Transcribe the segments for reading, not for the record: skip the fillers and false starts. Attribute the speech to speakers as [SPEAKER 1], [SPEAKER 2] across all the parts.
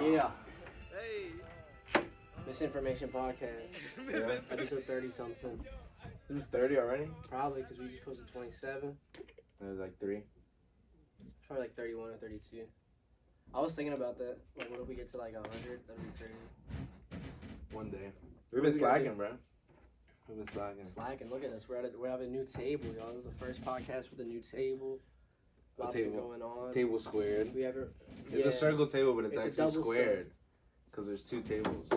[SPEAKER 1] Yeah. Misinformation Podcast.
[SPEAKER 2] Yeah.
[SPEAKER 1] Episode 30 something.
[SPEAKER 2] This is 30 already?
[SPEAKER 1] Probably because we just posted 27.
[SPEAKER 2] There's like 3.
[SPEAKER 1] Probably like 31 or 32. I was thinking about that. Like, what if we get to like 100? That'd be crazy.
[SPEAKER 2] One day. We've been slacking, bro. We've been slacking.
[SPEAKER 1] Slacking. Look at us. We have a new table, y'all. This is the first podcast with a new table. Lots
[SPEAKER 2] table.
[SPEAKER 1] going on.
[SPEAKER 2] Table squared.
[SPEAKER 1] We have
[SPEAKER 2] It's a circle table, but it's
[SPEAKER 1] a
[SPEAKER 2] actually
[SPEAKER 1] double
[SPEAKER 2] squared. Because there's 2 tables.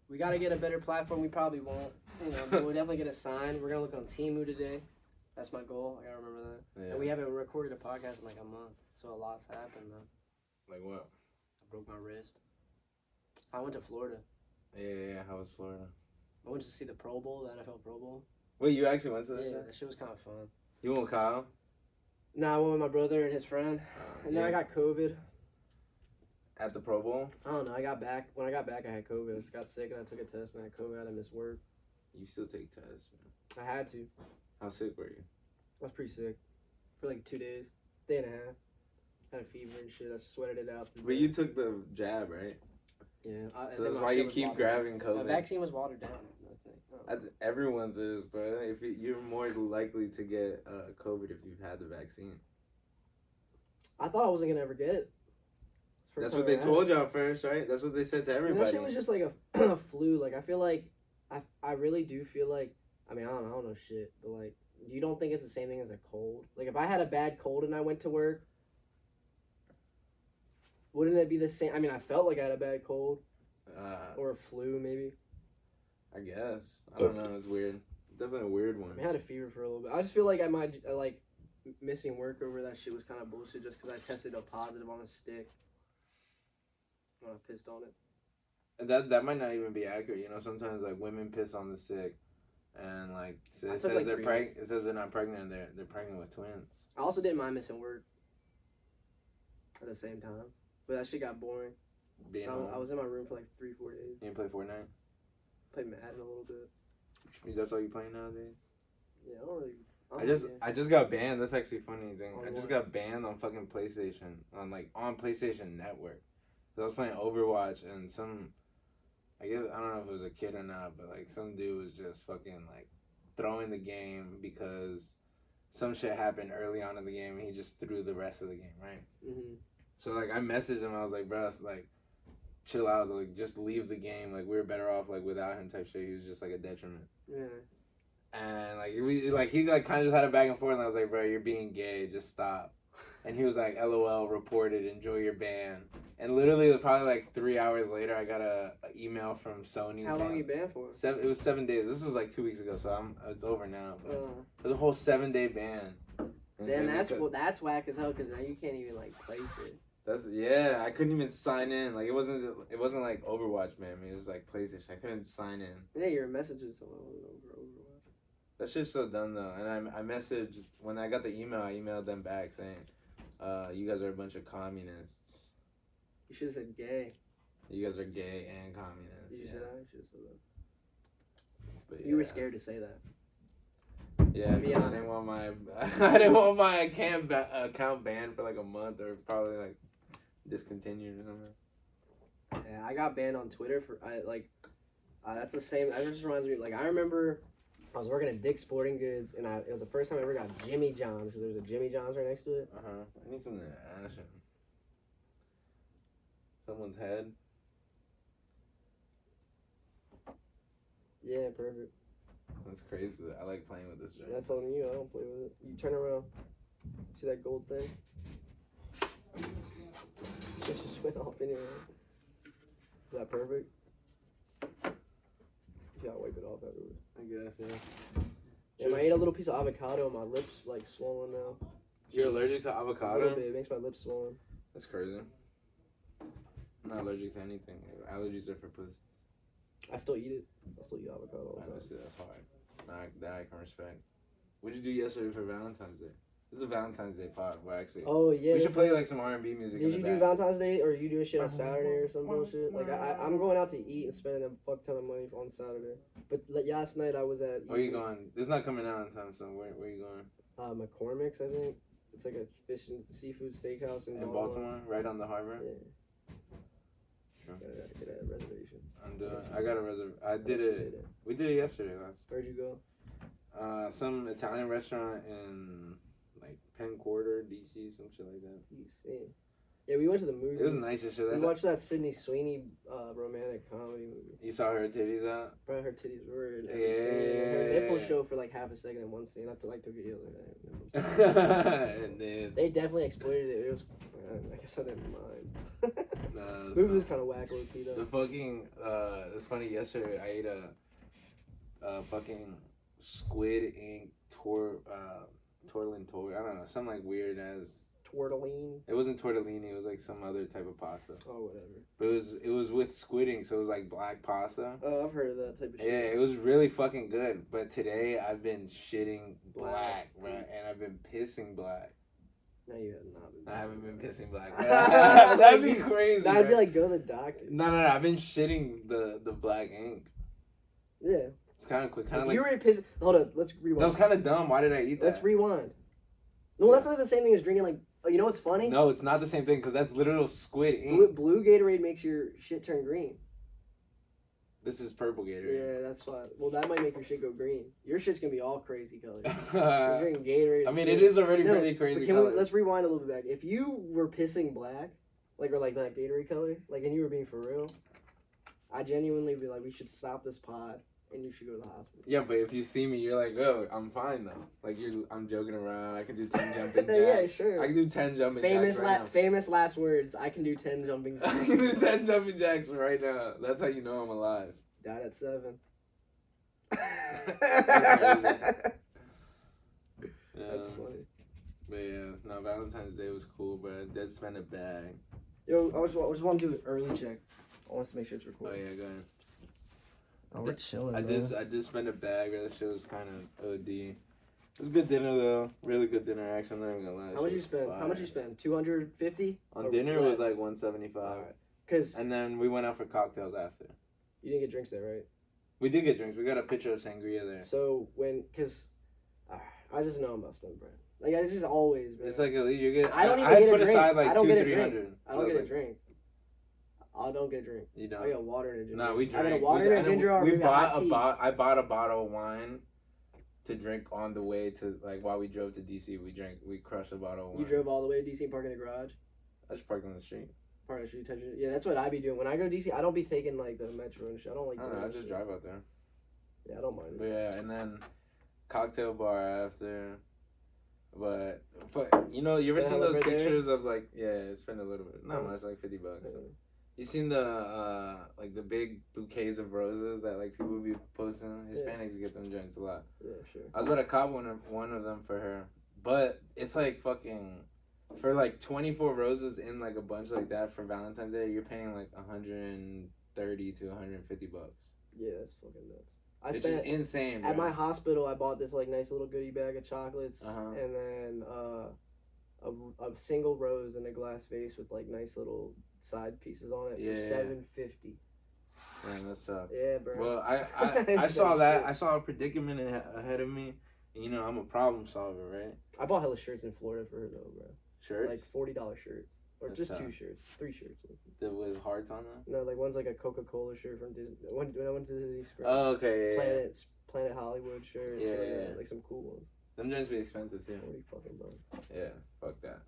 [SPEAKER 1] We got to get a better platform. We probably won't. You know, but we'll definitely get a sign. We're going to look on Temu today. That's my goal. I got to remember that.
[SPEAKER 2] Yeah.
[SPEAKER 1] And we haven't recorded a podcast in like a month. So a lot's happened, man.
[SPEAKER 2] Like what?
[SPEAKER 1] I broke my wrist. I went to Florida.
[SPEAKER 2] Yeah. How was Florida?
[SPEAKER 1] I went to see the Pro Bowl, the NFL Pro Bowl.
[SPEAKER 2] Wait, you actually went to that
[SPEAKER 1] Yeah,
[SPEAKER 2] shit?
[SPEAKER 1] that shit was kind of fun.
[SPEAKER 2] You went with Kyle?
[SPEAKER 1] Nah, I went with my brother and his friend. And then I got COVID.
[SPEAKER 2] At the Pro Bowl?
[SPEAKER 1] I don't know. I got back. When I got back, I had COVID. I just got sick and I took a test and I had COVID. I had to miss work.
[SPEAKER 2] You still take tests, man.
[SPEAKER 1] I had to.
[SPEAKER 2] How sick were you?
[SPEAKER 1] I was pretty sick. For like 2 days. Day and a half. Had a fever and shit. I sweated it out.
[SPEAKER 2] But you took the jab, right?
[SPEAKER 1] Yeah.
[SPEAKER 2] So that's why you keep grabbing
[SPEAKER 1] The
[SPEAKER 2] COVID.
[SPEAKER 1] vaccine was watered down, I think.
[SPEAKER 2] Everyone's is, but you're more likely to get COVID if you've had the vaccine.
[SPEAKER 1] I thought I wasn't going to ever get it.
[SPEAKER 2] That's what they told y'all first, right? That's what they said to everybody.
[SPEAKER 1] And that shit was just like a flu. Like, I feel like, I really do feel like, I mean, I don't know shit, but like, you don't think it's the same thing as a cold? Like, if I had a bad cold and I went to work, wouldn't it be the same? I mean, I felt like I had a bad cold. Or a flu, maybe.
[SPEAKER 2] I guess. I don't know. It's weird. Definitely a weird one.
[SPEAKER 1] I had a fever for a little bit. I just feel like I might, like, missing work over that shit was kind of bullshit just because I tested a positive on a stick when I pissed on it.
[SPEAKER 2] And that might not even be accurate. You know, sometimes, like, women piss on the stick. And, like, it says
[SPEAKER 1] like
[SPEAKER 2] it says they're not pregnant. They're pregnant with twins.
[SPEAKER 1] I also didn't mind missing work at the same time. But that shit got boring. I was in my room for like 3-4 days.
[SPEAKER 2] You didn't play Fortnite?
[SPEAKER 1] Played Madden a little bit.
[SPEAKER 2] That's all you play nowadays?
[SPEAKER 1] Yeah, I don't really.
[SPEAKER 2] I just got banned. That's actually a funny thing.
[SPEAKER 1] On
[SPEAKER 2] I just
[SPEAKER 1] what?
[SPEAKER 2] got banned on fucking PlayStation on PlayStation Network. So I was playing Overwatch and I guess I don't know if it was a kid or not, but like some dude was just fucking like throwing the game because some shit happened early on in the game and he just threw the rest of the game, right?
[SPEAKER 1] Mm-hmm.
[SPEAKER 2] So like I messaged him. I was like, bro, it's like chill out. I was like, just leave the game. Like we were better off like without him type shit. He was just like a detriment.
[SPEAKER 1] Yeah.
[SPEAKER 2] And like he kind of just had a back and forth, and I was like, bro, you're being gay. Just stop. And he was like, LOL, reported. Enjoy your ban. And literally, probably like 3 hours later, I got a email from Sony.
[SPEAKER 1] How long you banned for?
[SPEAKER 2] It was 7 days. This was like 2 weeks ago, so it's over now. But it was a whole 7-day ban.
[SPEAKER 1] Then that's whack as hell because now you can't even like place it.
[SPEAKER 2] I couldn't even sign in. Like it wasn't like Overwatch, man. It was like PlayStation. I couldn't sign in.
[SPEAKER 1] Yeah, your messages over Overwatch.
[SPEAKER 2] That shit's so dumb though. And I messaged when I got the email. I emailed them back saying, "You guys are a bunch of communists."
[SPEAKER 1] You should have said gay.
[SPEAKER 2] You guys are gay and communists.
[SPEAKER 1] You should have said that.
[SPEAKER 2] But
[SPEAKER 1] you were scared to say that.
[SPEAKER 2] Yeah, because I didn't want my account banned for like a month or probably like discontinued or something.
[SPEAKER 1] Yeah, I got banned on Twitter for that's the same. That just reminds me. Like I remember, I was working at Dick's Sporting Goods, and it was the first time I ever got Jimmy John's because there's a Jimmy John's right next to it.
[SPEAKER 2] I need something to ash him. Someone's head.
[SPEAKER 1] Yeah, perfect.
[SPEAKER 2] That's crazy. I like playing with this joint.
[SPEAKER 1] That's on you. I don't play with it. You turn around. See that gold thing? It just went off anyway. Is that perfect? You gotta wipe it off afterwards.
[SPEAKER 2] I guess, yeah.
[SPEAKER 1] Yeah, I ate a little piece of avocado and my lips like swollen now.
[SPEAKER 2] You're allergic to
[SPEAKER 1] A
[SPEAKER 2] avocado?
[SPEAKER 1] little bit. It makes my lips swollen.
[SPEAKER 2] That's crazy. I'm not allergic to anything. Allergies are for pussy.
[SPEAKER 1] I still eat it. I still eat avocado all the time.
[SPEAKER 2] Honestly, that's hard. That I can respect. What did you do yesterday for Valentine's Day? This is a Valentine's Day pod. Well, actually,
[SPEAKER 1] oh yeah.
[SPEAKER 2] we should play like some R&B music.
[SPEAKER 1] Did you do Valentine's Day or are you doing shit on Saturday or some bullshit? Like I'm going out to eat and spending a fuck ton of money on Saturday. But last night I was at.
[SPEAKER 2] Where are you going? It's not coming out in time, so where are you going?
[SPEAKER 1] McCormick's, I think. It's like a fish and seafood steakhouse in
[SPEAKER 2] Baltimore, right on the harbor.
[SPEAKER 1] Yeah.
[SPEAKER 2] true.
[SPEAKER 1] Gotta get a reservation.
[SPEAKER 2] I got a reservation. I did it. We did it yesterday.
[SPEAKER 1] Where'd you go?
[SPEAKER 2] Some Italian restaurant in like Penn Quarter, DC, some shit like that.
[SPEAKER 1] DC. Yeah, we went to the movies.
[SPEAKER 2] It was nice as shit.
[SPEAKER 1] We watched that Sydney Sweeney romantic comedy movie.
[SPEAKER 2] You saw her titties out?
[SPEAKER 1] Bro, her titties were in every
[SPEAKER 2] Yeah.
[SPEAKER 1] scene. Her nipples show for like half a second in one scene. I took a heel.
[SPEAKER 2] And
[SPEAKER 1] they definitely exploited it. It was, I guess I didn't mind.
[SPEAKER 2] Nah,
[SPEAKER 1] movie was kind of whack, low key though.
[SPEAKER 2] The fucking, it's funny, yesterday I ate a fucking squid ink tortellini, I don't know, something like weird as...
[SPEAKER 1] Tortellini?
[SPEAKER 2] It wasn't tortellini, it was like some other type of pasta.
[SPEAKER 1] Oh, whatever.
[SPEAKER 2] But it was with squid ink, so it was like black pasta.
[SPEAKER 1] Oh, I've heard of that type of shit.
[SPEAKER 2] Yeah, it was really fucking good. But today I've been shitting black, right? And I've been pissing black.
[SPEAKER 1] No, you have not been.
[SPEAKER 2] I haven't been pissing black. That'd be crazy.
[SPEAKER 1] I'd be like, go to the doctor.
[SPEAKER 2] No. I've been shitting the black ink.
[SPEAKER 1] Yeah.
[SPEAKER 2] It's kind of quick.
[SPEAKER 1] If you were pissing... Hold up, let's rewind.
[SPEAKER 2] That was kind of dumb. Why did I eat that?
[SPEAKER 1] Let's rewind. No, that's not the same thing as drinking like... You know what's funny?
[SPEAKER 2] No, it's not the same thing because that's literal squid ink.
[SPEAKER 1] Blue Gatorade makes your shit turn green.
[SPEAKER 2] This is purple Gatorade.
[SPEAKER 1] Yeah, that's why. Well, that might make your shit go green. Your shit's gonna be all crazy colors. You're drinking Gatorade.
[SPEAKER 2] I mean, it is already pretty crazy color.
[SPEAKER 1] Let's rewind a little bit back. If you were pissing black, or like that Gatorade color, and you were being for real, I genuinely be like, we should stop this pod. And you should go to the hospital.
[SPEAKER 2] Yeah, but if you see me, you're like, oh, I'm fine though. Like I'm joking around. I can do 10 jumping jacks.
[SPEAKER 1] Yeah, sure.
[SPEAKER 2] I can do 10 jumping jacks right now.
[SPEAKER 1] Famous last words. I can do 10 jumping jacks.
[SPEAKER 2] I can do 10 jumping jacks right now. That's how you know I'm alive.
[SPEAKER 1] Died at 7. That's funny.
[SPEAKER 2] But yeah, no, Valentine's Day was cool, but I did spend a bag.
[SPEAKER 1] Yo, I just want to do an early check. I want to make sure it's recording.
[SPEAKER 2] Oh yeah, go ahead.
[SPEAKER 1] Oh, we're chilling.
[SPEAKER 2] I did spend a bag. That shit was kind of OD. It was a good dinner though. Really good dinner. Actually, I'm not even gonna lie.
[SPEAKER 1] How much you spend? How much you spend? 250
[SPEAKER 2] on dinner was like 175.
[SPEAKER 1] Alright. Cause
[SPEAKER 2] and then we went out for cocktails after.
[SPEAKER 1] You didn't get drinks there, right?
[SPEAKER 2] We did get drinks. We got a picture of sangria there.
[SPEAKER 1] So I just know I'm about to spend bread. Like it's just always. Man.
[SPEAKER 2] It's like you're getting.
[SPEAKER 1] I don't even get a drink.
[SPEAKER 2] Aside like
[SPEAKER 1] I don't get a
[SPEAKER 2] 300.
[SPEAKER 1] drink. I don't get a drink. I don't get a drink.
[SPEAKER 2] You don't?
[SPEAKER 1] I got water and a ginger.
[SPEAKER 2] No, we drank.
[SPEAKER 1] I got a water and a ginger.
[SPEAKER 2] I bought a bottle of wine to drink on the way to, like, while we drove to DC. We crushed a bottle of wine.
[SPEAKER 1] You drove all the way to DC and parked in the garage?
[SPEAKER 2] I just parked on the street.
[SPEAKER 1] Parked on the street. Yeah, that's what I be doing. When I go to DC, I don't be taking, like, the metro and shit. I don't like
[SPEAKER 2] I just drive out there.
[SPEAKER 1] Yeah, I don't mind.
[SPEAKER 2] But yeah, and then cocktail bar after. But, you know, you ever seen those pictures of, like, spend a little bit. Not much, like $50. Yeah. You seen the like the big bouquets of roses that like people be posting? Hispanics get them joints a lot.
[SPEAKER 1] Yeah, sure.
[SPEAKER 2] I was about to cop one of them for her, but it's like fucking for like 24 roses in like a bunch like that for Valentine's Day. You're paying like $130 to $150.
[SPEAKER 1] Yeah, that's fucking nuts.
[SPEAKER 2] It's just insane.
[SPEAKER 1] At my hospital, I bought this like nice little goodie bag of chocolates, and then a single rose in a glass vase with like nice little side pieces on it for $7.50.
[SPEAKER 2] Man, that's tough.
[SPEAKER 1] Yeah, bro.
[SPEAKER 2] Well, I saw that. I saw a predicament ahead of me. And, you know, I'm a problem solver, right?
[SPEAKER 1] I bought hella shirts in Florida for her though, bro.
[SPEAKER 2] Shirts?
[SPEAKER 1] Like $40 shirts. Or that's just tough. 2 shirts. 3 shirts.
[SPEAKER 2] With hearts on them?
[SPEAKER 1] No, like one's like a Coca-Cola shirt from Disney. When I went to Disney Springs.
[SPEAKER 2] Oh, okay,
[SPEAKER 1] Planet Hollywood shirt.
[SPEAKER 2] Yeah.
[SPEAKER 1] Like some cool ones.
[SPEAKER 2] Them joints be expensive too.
[SPEAKER 1] 40 fucking bucks.
[SPEAKER 2] Yeah, fuck that.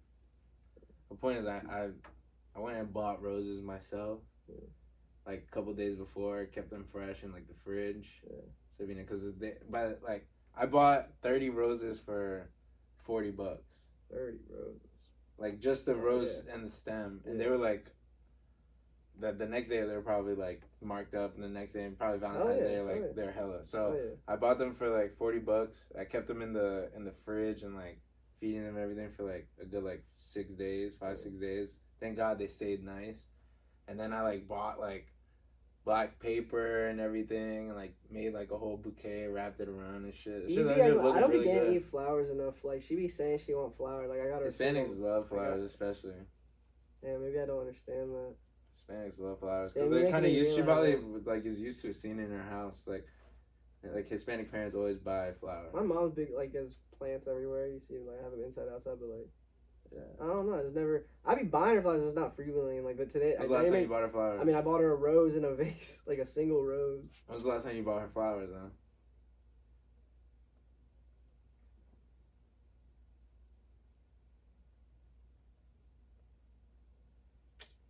[SPEAKER 2] The point is, I went and bought roses myself. Yeah. Like a couple days before, kept them fresh in like the fridge. Yeah. So because I bought 30 roses for $40.
[SPEAKER 1] 30 roses.
[SPEAKER 2] Like just the rose and the stem, and they were like. The next day they were probably like marked up, and the next day probably Valentine's Day they're hella. So I bought them for like $40. I kept them in the fridge and like feeding them everything for like a good like 6 days, 6 days. Thank God they stayed nice. And then I like bought like black paper and everything, and like made like a whole bouquet, wrapped it around and shit.
[SPEAKER 1] I don't be getting any flowers enough. Like she be saying she want flowers. Like I got her.
[SPEAKER 2] Hispanics love flowers, especially.
[SPEAKER 1] Yeah, maybe I don't understand that.
[SPEAKER 2] Hispanics love flowers because they're kind of used. She probably like is used to seeing it in her house. Like Hispanic parents always buy flowers.
[SPEAKER 1] My mom's big, like has plants everywhere. You see, like I have them inside, outside, but like I don't know. It's never. I be buying her flowers, just not frequently. And like, but today,
[SPEAKER 2] When's the last time you bought her flowers?
[SPEAKER 1] I mean, I bought her a rose in a vase, like a single rose.
[SPEAKER 2] When's the last time you bought her flowers, though?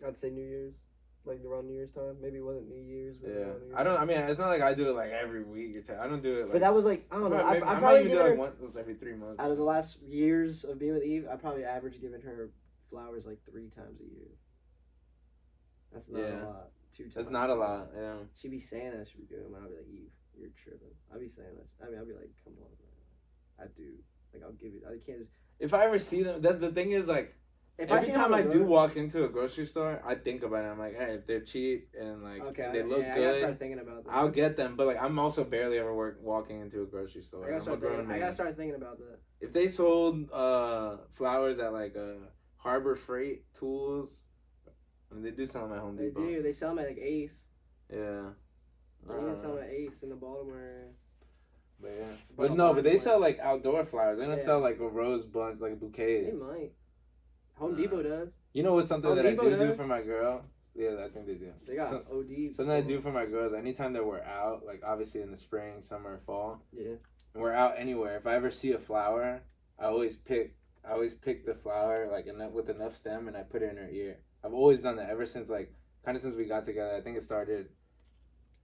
[SPEAKER 1] I'd say New Year's, like around New Year's time. Maybe it wasn't New Year's. But
[SPEAKER 2] Yeah,
[SPEAKER 1] New Year's
[SPEAKER 2] I don't. I mean, it's not like I do it like every week or two. I don't do it. Like,
[SPEAKER 1] but that was like I don't know. I
[SPEAKER 2] might
[SPEAKER 1] probably
[SPEAKER 2] even
[SPEAKER 1] give
[SPEAKER 2] do
[SPEAKER 1] her
[SPEAKER 2] like once every 3 months.
[SPEAKER 1] out of the last years of being with Eve. I probably average giving her flowers like 3 times a year. That's not a lot. 2 times.
[SPEAKER 2] That's not a lot. Yeah.
[SPEAKER 1] She be saying that she be doing, but I'll be like, Eve, you're tripping. I'll be saying that. I mean, I'll be like, come on, man. I do. Like, I'll give it. I can't just.
[SPEAKER 2] If I ever see them, that's the thing is like. Every time I do walk into a grocery store, I think about it. I'm like, hey, if they're cheap and like and they look good,
[SPEAKER 1] I gotta start thinking about that.
[SPEAKER 2] I'll get them. But like, I'm also barely ever walking into a grocery store.
[SPEAKER 1] I gotta start thinking about that.
[SPEAKER 2] If they sold flowers at like Harbor Freight Tools, I mean, they do sell them at Home Depot.
[SPEAKER 1] They do. They sell them at like Ace.
[SPEAKER 2] Yeah.
[SPEAKER 1] They even sell them at Ace in the Baltimore area.
[SPEAKER 2] But yeah. But they sell like outdoor flowers. They don't sell like a rose bunch, like bouquets.
[SPEAKER 1] They might. Home Depot does.
[SPEAKER 2] You know what's something that I do for my girl? Yeah, I think they do.
[SPEAKER 1] They got OD.
[SPEAKER 2] Something I do for my girls, anytime that we're out, like obviously in the spring, summer, fall.
[SPEAKER 1] Yeah.
[SPEAKER 2] And we're out anywhere. If I ever see a flower, I always pick the flower like with enough stem and I put it in her ear. I've always done that ever since like kind of since we got together. I think it started.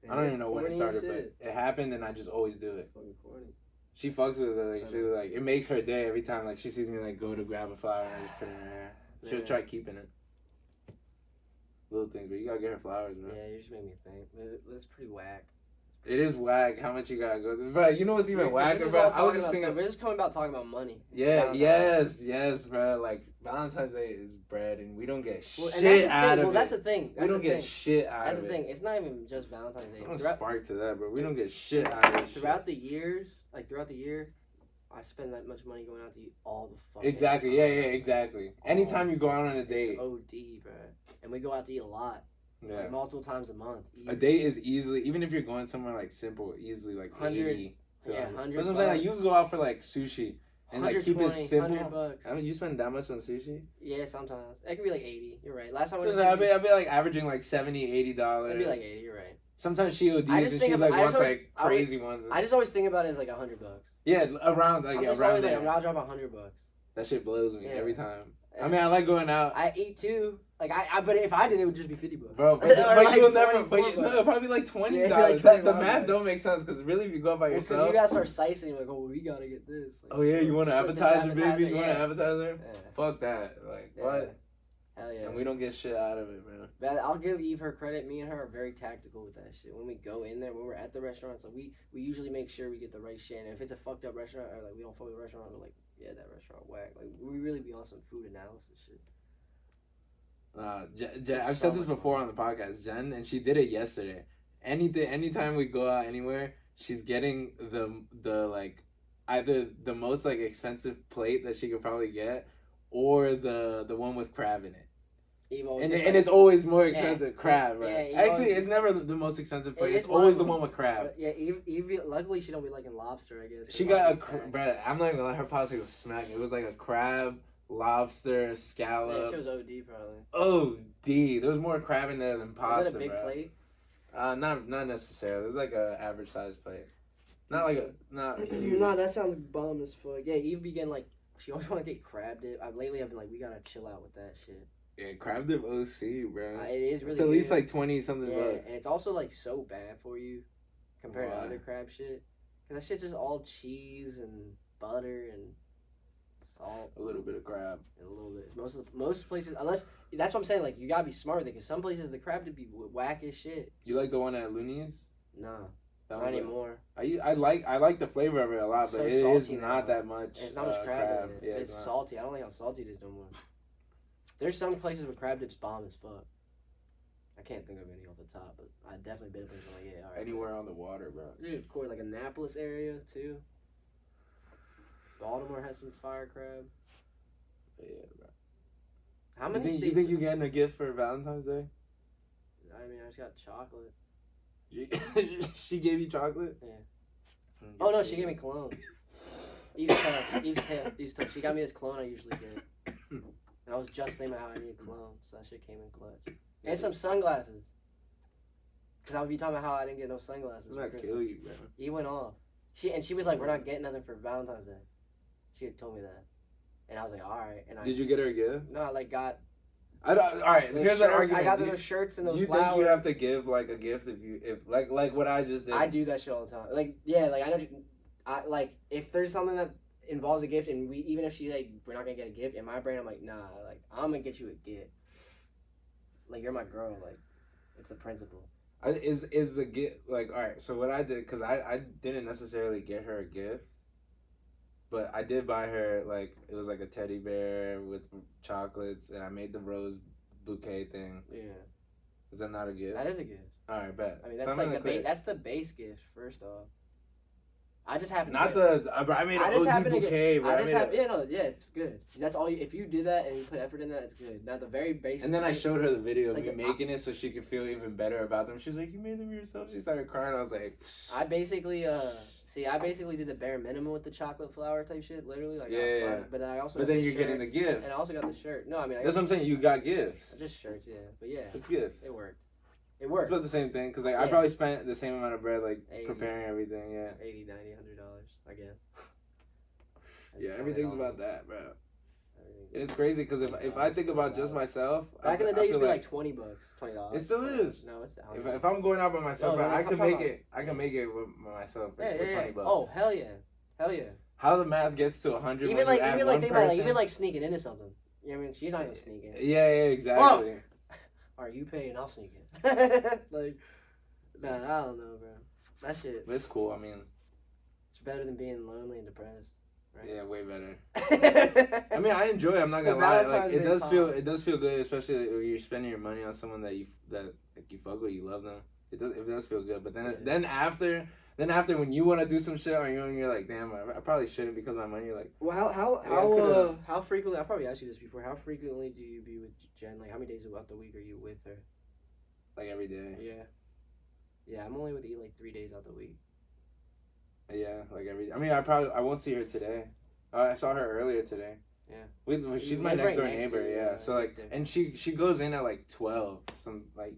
[SPEAKER 2] I don't even know when it started, but it happened, and I just always do it.
[SPEAKER 1] Fucking corny.
[SPEAKER 2] She fucks with it. Like, she like it makes her day every time. Like she sees me like go to grab a flower and I just put it in her hair. She'll try keeping it. Little things, but you gotta get her flowers, bro.
[SPEAKER 1] Yeah, you just made me think. That's pretty whack.
[SPEAKER 2] It is whack. How much you gotta go through, bro? You know what's even whacker, bro? I was just thinking.
[SPEAKER 1] We're just coming about talking about money.
[SPEAKER 2] Yeah. Yes, bro. Like Valentine's Day is bread, and we don't get shit out of it.
[SPEAKER 1] Well, that's the thing.
[SPEAKER 2] We don't get shit out of it.
[SPEAKER 1] That's the thing. It's not even just Valentine's Day.
[SPEAKER 2] I'm gonna spark to that, bro. We don't get shit out of it.
[SPEAKER 1] Throughout the year, I spend that much money going out to eat all the fucking
[SPEAKER 2] Exactly.
[SPEAKER 1] time.
[SPEAKER 2] Yeah, exactly. Anytime you go out on a date.
[SPEAKER 1] It's OD, bro. And we go out to eat a lot.
[SPEAKER 2] Yeah.
[SPEAKER 1] Like multiple times a month.
[SPEAKER 2] A date is easily, even if you're going somewhere like simple, easily like 80 to
[SPEAKER 1] 100. That's
[SPEAKER 2] what I'm saying. Like you can go out for like sushi and like keep it simple.
[SPEAKER 1] $100.
[SPEAKER 2] I mean, you spend that much on sushi?
[SPEAKER 1] Yeah, sometimes. It could be like 80. You're right. Last time
[SPEAKER 2] I'd be like averaging like $70, $80.
[SPEAKER 1] It'd be like 80. You're right.
[SPEAKER 2] Sometimes she ODs and she's like wants like crazy ones.
[SPEAKER 1] I just always think about it as like $100.
[SPEAKER 2] Yeah, around like around there.
[SPEAKER 1] Like, I'll drop $100.
[SPEAKER 2] That shit blows me every time. I mean, I like going out.
[SPEAKER 1] I eat too. Like but if I did, it would just be $50.
[SPEAKER 2] Bro, but you'll never. No, probably like $20.
[SPEAKER 1] Like
[SPEAKER 2] the math don't make sense because really, if you go out by yourself,
[SPEAKER 1] because you gotta start slicing. Like, oh, we gotta get this. Like,
[SPEAKER 2] oh yeah, you want an appetizer, baby? You want an appetizer?
[SPEAKER 1] Yeah.
[SPEAKER 2] Fuck that. Like what?
[SPEAKER 1] Hell yeah.
[SPEAKER 2] And we don't get shit out of it, man.
[SPEAKER 1] But I'll give Eve her credit. Me and her are very tactical with that shit. When we go in there, when we're at the restaurant, so we usually make sure we get the right shit. And if it's a fucked up restaurant or like we don't fuck with the restaurant, we're like, yeah, that restaurant whack. Like we really be on some food analysis shit.
[SPEAKER 2] I've said this before on the podcast, Jen, and she did it yesterday. Anytime we go out anywhere, she's getting the like either the most like expensive plate that she could probably get, or the one with crab in it. And it's always more expensive crab, right? Actually, it's never the most expensive plate. It's always the one with crab.
[SPEAKER 1] Yeah, Eve, luckily she don't be liking lobster, I guess.
[SPEAKER 2] She got bro, I'm not gonna let her policy was smack. It was like a crab, lobster, scallop.
[SPEAKER 1] Yeah, she was OD probably.
[SPEAKER 2] OD. There was more crab in there than pasta,
[SPEAKER 1] Was it a big plate?
[SPEAKER 2] Not necessarily. It was like a average sized plate. Not like a huge.
[SPEAKER 1] No, that sounds bomb as fuck. Yeah, Eve be getting like she always want to get crab dip. Lately I've been like, we gotta chill out with that shit.
[SPEAKER 2] Yeah, crab dip OC, bro.
[SPEAKER 1] It is really.
[SPEAKER 2] It's at least like 20 something bucks.
[SPEAKER 1] And it's also like so bad for you compared to other crab shit. Cause that shit's just all cheese and butter and salt.
[SPEAKER 2] A little bit of crab.
[SPEAKER 1] And a little bit. Most places, unless that's what I'm saying. Like you gotta be smart with it. Cause some places the crab dip be whack as shit.
[SPEAKER 2] You like the one at Looney's?
[SPEAKER 1] Nah. Not anymore.
[SPEAKER 2] I like the flavor of it a lot, but it is not that much.
[SPEAKER 1] And it's not much crab in it.
[SPEAKER 2] Yeah,
[SPEAKER 1] it's salty. I don't like how salty it is no more. There's some places where crab dip's bomb as fuck. I can't think of any off the top, but I definitely been a place like, yeah, all right.
[SPEAKER 2] Anywhere on the water, bro.
[SPEAKER 1] Dude, of course, like Annapolis area too. Baltimore has some fire crab.
[SPEAKER 2] Yeah, bro.
[SPEAKER 1] How many states?
[SPEAKER 2] You think you're getting a gift for Valentine's Day?
[SPEAKER 1] I mean, I just got chocolate.
[SPEAKER 2] She gave you chocolate?
[SPEAKER 1] Yeah. No, she gave me cologne. Eve's tough. She got me this cologne I usually get. And I was just thinking about how I need cologne, so that shit came in clutch. And some sunglasses. Because I would be talking about how I didn't get no sunglasses.
[SPEAKER 2] I'm not kill you, bro.
[SPEAKER 1] He went off. She was like, we're not getting nothing for Valentine's Day. She had told me that. And I was like, all right. And
[SPEAKER 2] Did you get her a gift?
[SPEAKER 1] No, I like got...
[SPEAKER 2] All right, here's an argument.
[SPEAKER 1] I got those shirts and those flowers.
[SPEAKER 2] You think you have to give like a gift if like what I just did?
[SPEAKER 1] I do that shit all the time. Like, yeah, like I know... like, if there's something that involves a gift and even if she like, we're not going to get a gift, in my brain, I'm like, nah, like, I'm going to get you a gift. Like, you're my girl. Like, it's the principle.
[SPEAKER 2] Is the gift like, all right, so what I did, because I didn't necessarily get her a gift, but I did buy her, like, it was like a teddy bear with chocolates, and I made the rose bouquet thing.
[SPEAKER 1] Yeah.
[SPEAKER 2] Is that not a gift?
[SPEAKER 1] That is a gift.
[SPEAKER 2] All right, bet.
[SPEAKER 1] I mean, that's like that's the base gift, first off. I just happened
[SPEAKER 2] not to get... I made an OG bouquet, bro.
[SPEAKER 1] Yeah, it's good. That's all if you do that and you put effort in that, it's good. Now, the very basic...
[SPEAKER 2] And then I showed her the video of me making it so she could feel even better about them. She was like, you made them yourself? She started crying. I was like...
[SPEAKER 1] I basically did the bare minimum with the chocolate flower type shit, literally. Like,
[SPEAKER 2] yeah.
[SPEAKER 1] But I also...
[SPEAKER 2] But then you're getting the gift.
[SPEAKER 1] And I also got the shirt. No, I mean...
[SPEAKER 2] That's what I'm saying. You got gifts.
[SPEAKER 1] Just shirts, yeah. But yeah.
[SPEAKER 2] It's gifts.
[SPEAKER 1] It worked. It worked.
[SPEAKER 2] It's about the same thing, because like, I probably spent the same amount of bread, like,
[SPEAKER 1] 80,
[SPEAKER 2] preparing everything, yeah.
[SPEAKER 1] $80, $90, $100, again.
[SPEAKER 2] Yeah, everything's about that, bro. And it's crazy, because if I think about just myself...
[SPEAKER 1] Back in the day, it used to be like $20, $20.
[SPEAKER 2] It still is.
[SPEAKER 1] No, it's
[SPEAKER 2] if I'm going out by myself, bro, I can make it with myself for $20.
[SPEAKER 1] Oh, hell yeah. Hell yeah.
[SPEAKER 2] How the math gets to 100
[SPEAKER 1] even
[SPEAKER 2] when
[SPEAKER 1] like,
[SPEAKER 2] you add
[SPEAKER 1] think
[SPEAKER 2] person.
[SPEAKER 1] about it, even like sneaking into something. You know what I mean? She's not even sneaking.
[SPEAKER 2] Yeah, exactly.
[SPEAKER 1] Fuck! Alright, you pay and I'll sneak in. Like, nah, I don't know, bro. That shit.
[SPEAKER 2] But it's cool. I mean,
[SPEAKER 1] it's better than being lonely and depressed, right?
[SPEAKER 2] Yeah, way better. I mean, I enjoy it. I'm not gonna lie. Like, it does feel good, especially when you're spending your money on someone that you fuck with, you love them. It does feel good. But then after when you want to do some shit on your own, you're like, damn, I probably shouldn't because of my money. You're like,
[SPEAKER 1] well, how frequently? I probably asked you this before. How frequently do you be with Jen? Like, how many days out the week are you with her?
[SPEAKER 2] Like every day.
[SPEAKER 1] Yeah, I'm only with you like 3 days out the week.
[SPEAKER 2] Yeah, like every day. I mean, I won't see her today. I saw her earlier today.
[SPEAKER 1] Yeah.
[SPEAKER 2] She's my next door neighbor. Yeah. So like, and she goes in at like 12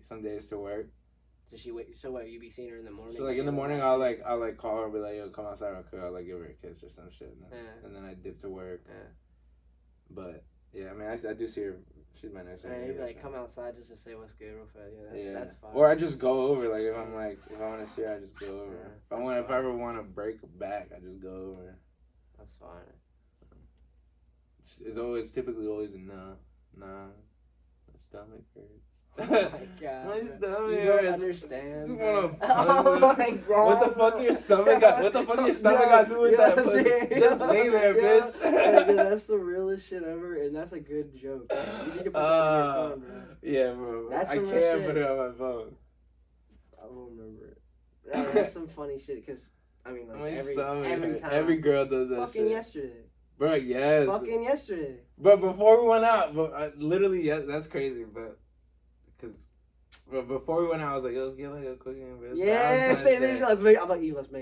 [SPEAKER 2] some days to work.
[SPEAKER 1] Does she wait? So what? You be seeing her in the morning?
[SPEAKER 2] So like in the morning, I'll call her and be like, yo, come outside real quick. I'll like give her a kiss or some shit. And then I dip to work.
[SPEAKER 1] Yeah.
[SPEAKER 2] But yeah, I mean, I do see her. She's my next door neighbor.
[SPEAKER 1] You'd be like, come outside just to say what's good real fast. Yeah, that's fine.
[SPEAKER 2] Or I just go over. Like if I want to see her, I just go over. If I ever want to break back, I just go over.
[SPEAKER 1] That's fine.
[SPEAKER 2] It's typically always a no. Nah, my stomach hurts.
[SPEAKER 1] Oh my god.
[SPEAKER 2] My stomach
[SPEAKER 1] you don't understand.
[SPEAKER 2] Just wanna
[SPEAKER 1] oh my god.
[SPEAKER 2] What the fuck your stomach got? What the fuck your stomach got to do with that? Just lay there, bitch.
[SPEAKER 1] Dude, that's the realest shit ever, and that's a good joke. You need to put that on your phone, bro.
[SPEAKER 2] Yeah, bro. I can't put it on my phone.
[SPEAKER 1] I won't remember it. That's some funny shit, because I mean, like, every time.
[SPEAKER 2] Every girl does that.
[SPEAKER 1] Fucking
[SPEAKER 2] shit.
[SPEAKER 1] Yesterday.
[SPEAKER 2] Bro, yes.
[SPEAKER 1] Fucking yesterday.
[SPEAKER 2] But before we went out, literally, yes, that's crazy, but. But before we went out, I was like, yo, let's get like a cookie and bitch.
[SPEAKER 1] Yeah, say this. Let's make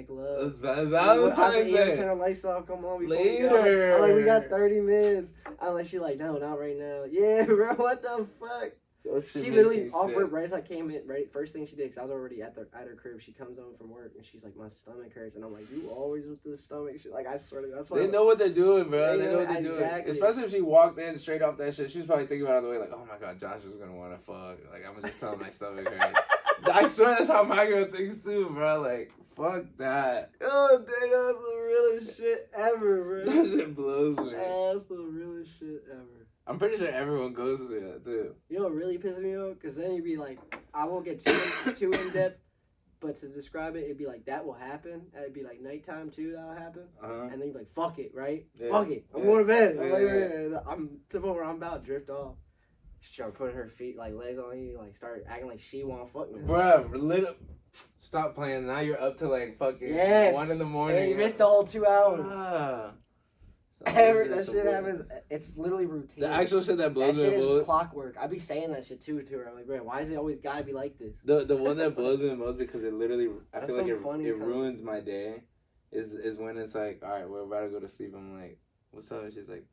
[SPEAKER 1] love.
[SPEAKER 2] Valentine's Day.
[SPEAKER 1] Turn the lights off. Come on.
[SPEAKER 2] Later.
[SPEAKER 1] I'm like, we got 30 minutes. I'm like, she like, no, not right now. Yeah, bro, what the fuck? She literally offered right as I came in. Right, first thing she did, because I was already at her crib. She comes home from work and she's like, my stomach hurts, and I'm like, you always with the stomach shit. Like, I swear to God, that's why.
[SPEAKER 2] They know what they're doing, bro. They know what they're
[SPEAKER 1] exactly.
[SPEAKER 2] doing. Especially if she walked in straight off that shit, she was probably thinking about it the way, like, oh my god, Josh is gonna want to fuck. Like, I'm just telling my stomach hurts. I swear that's how my girl thinks too, bro. Like, fuck that.
[SPEAKER 1] Oh, damn, that's the realest shit ever, bro.
[SPEAKER 2] That shit blows me.
[SPEAKER 1] That's the realest shit ever.
[SPEAKER 2] I'm pretty sure everyone goes through that too.
[SPEAKER 1] You know what really pisses me off? Because then you'd be like, I won't get too in depth, but to describe it, it'd be like, that will happen. It'd be like nighttime too, that'll happen. And then you'd be like, fuck it, right? Yeah. Fuck it. I'm going to bed. I'm to the point where I'm about to drift off. Start putting her feet, like, legs on you, like, start acting like she won't fuck me.
[SPEAKER 2] Bruh, stop playing. Now you're up to like fucking 1 in the morning.
[SPEAKER 1] Yeah, you missed the whole 2 hours. That shit happens. It's literally routine.
[SPEAKER 2] The actual shit that blows me.
[SPEAKER 1] That shit is clockwork. I be saying that shit too to her. I'm like, bro, why is it always gotta be like this?
[SPEAKER 2] The one that blows me the most, because it literally, I feel like it ruins my day, is when it's like, all right, we're about to go to sleep. I'm like, what's up? And she's like,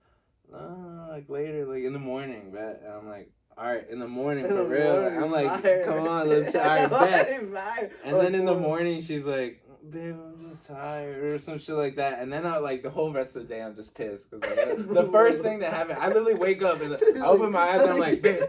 [SPEAKER 2] like later, like in the morning, bet. And I'm like, all right, in the morning
[SPEAKER 1] In
[SPEAKER 2] for
[SPEAKER 1] the
[SPEAKER 2] real.
[SPEAKER 1] morning,
[SPEAKER 2] I'm like,
[SPEAKER 1] fire.
[SPEAKER 2] come on, let's try. All right, bet.
[SPEAKER 1] Fire.
[SPEAKER 2] And then in the morning, she's like, babe, I'm just tired or some shit like that. And then I like the whole rest of the day, I'm just pissed because like, the first thing that happened, I literally wake up and I open my eyes and I'm like, babe.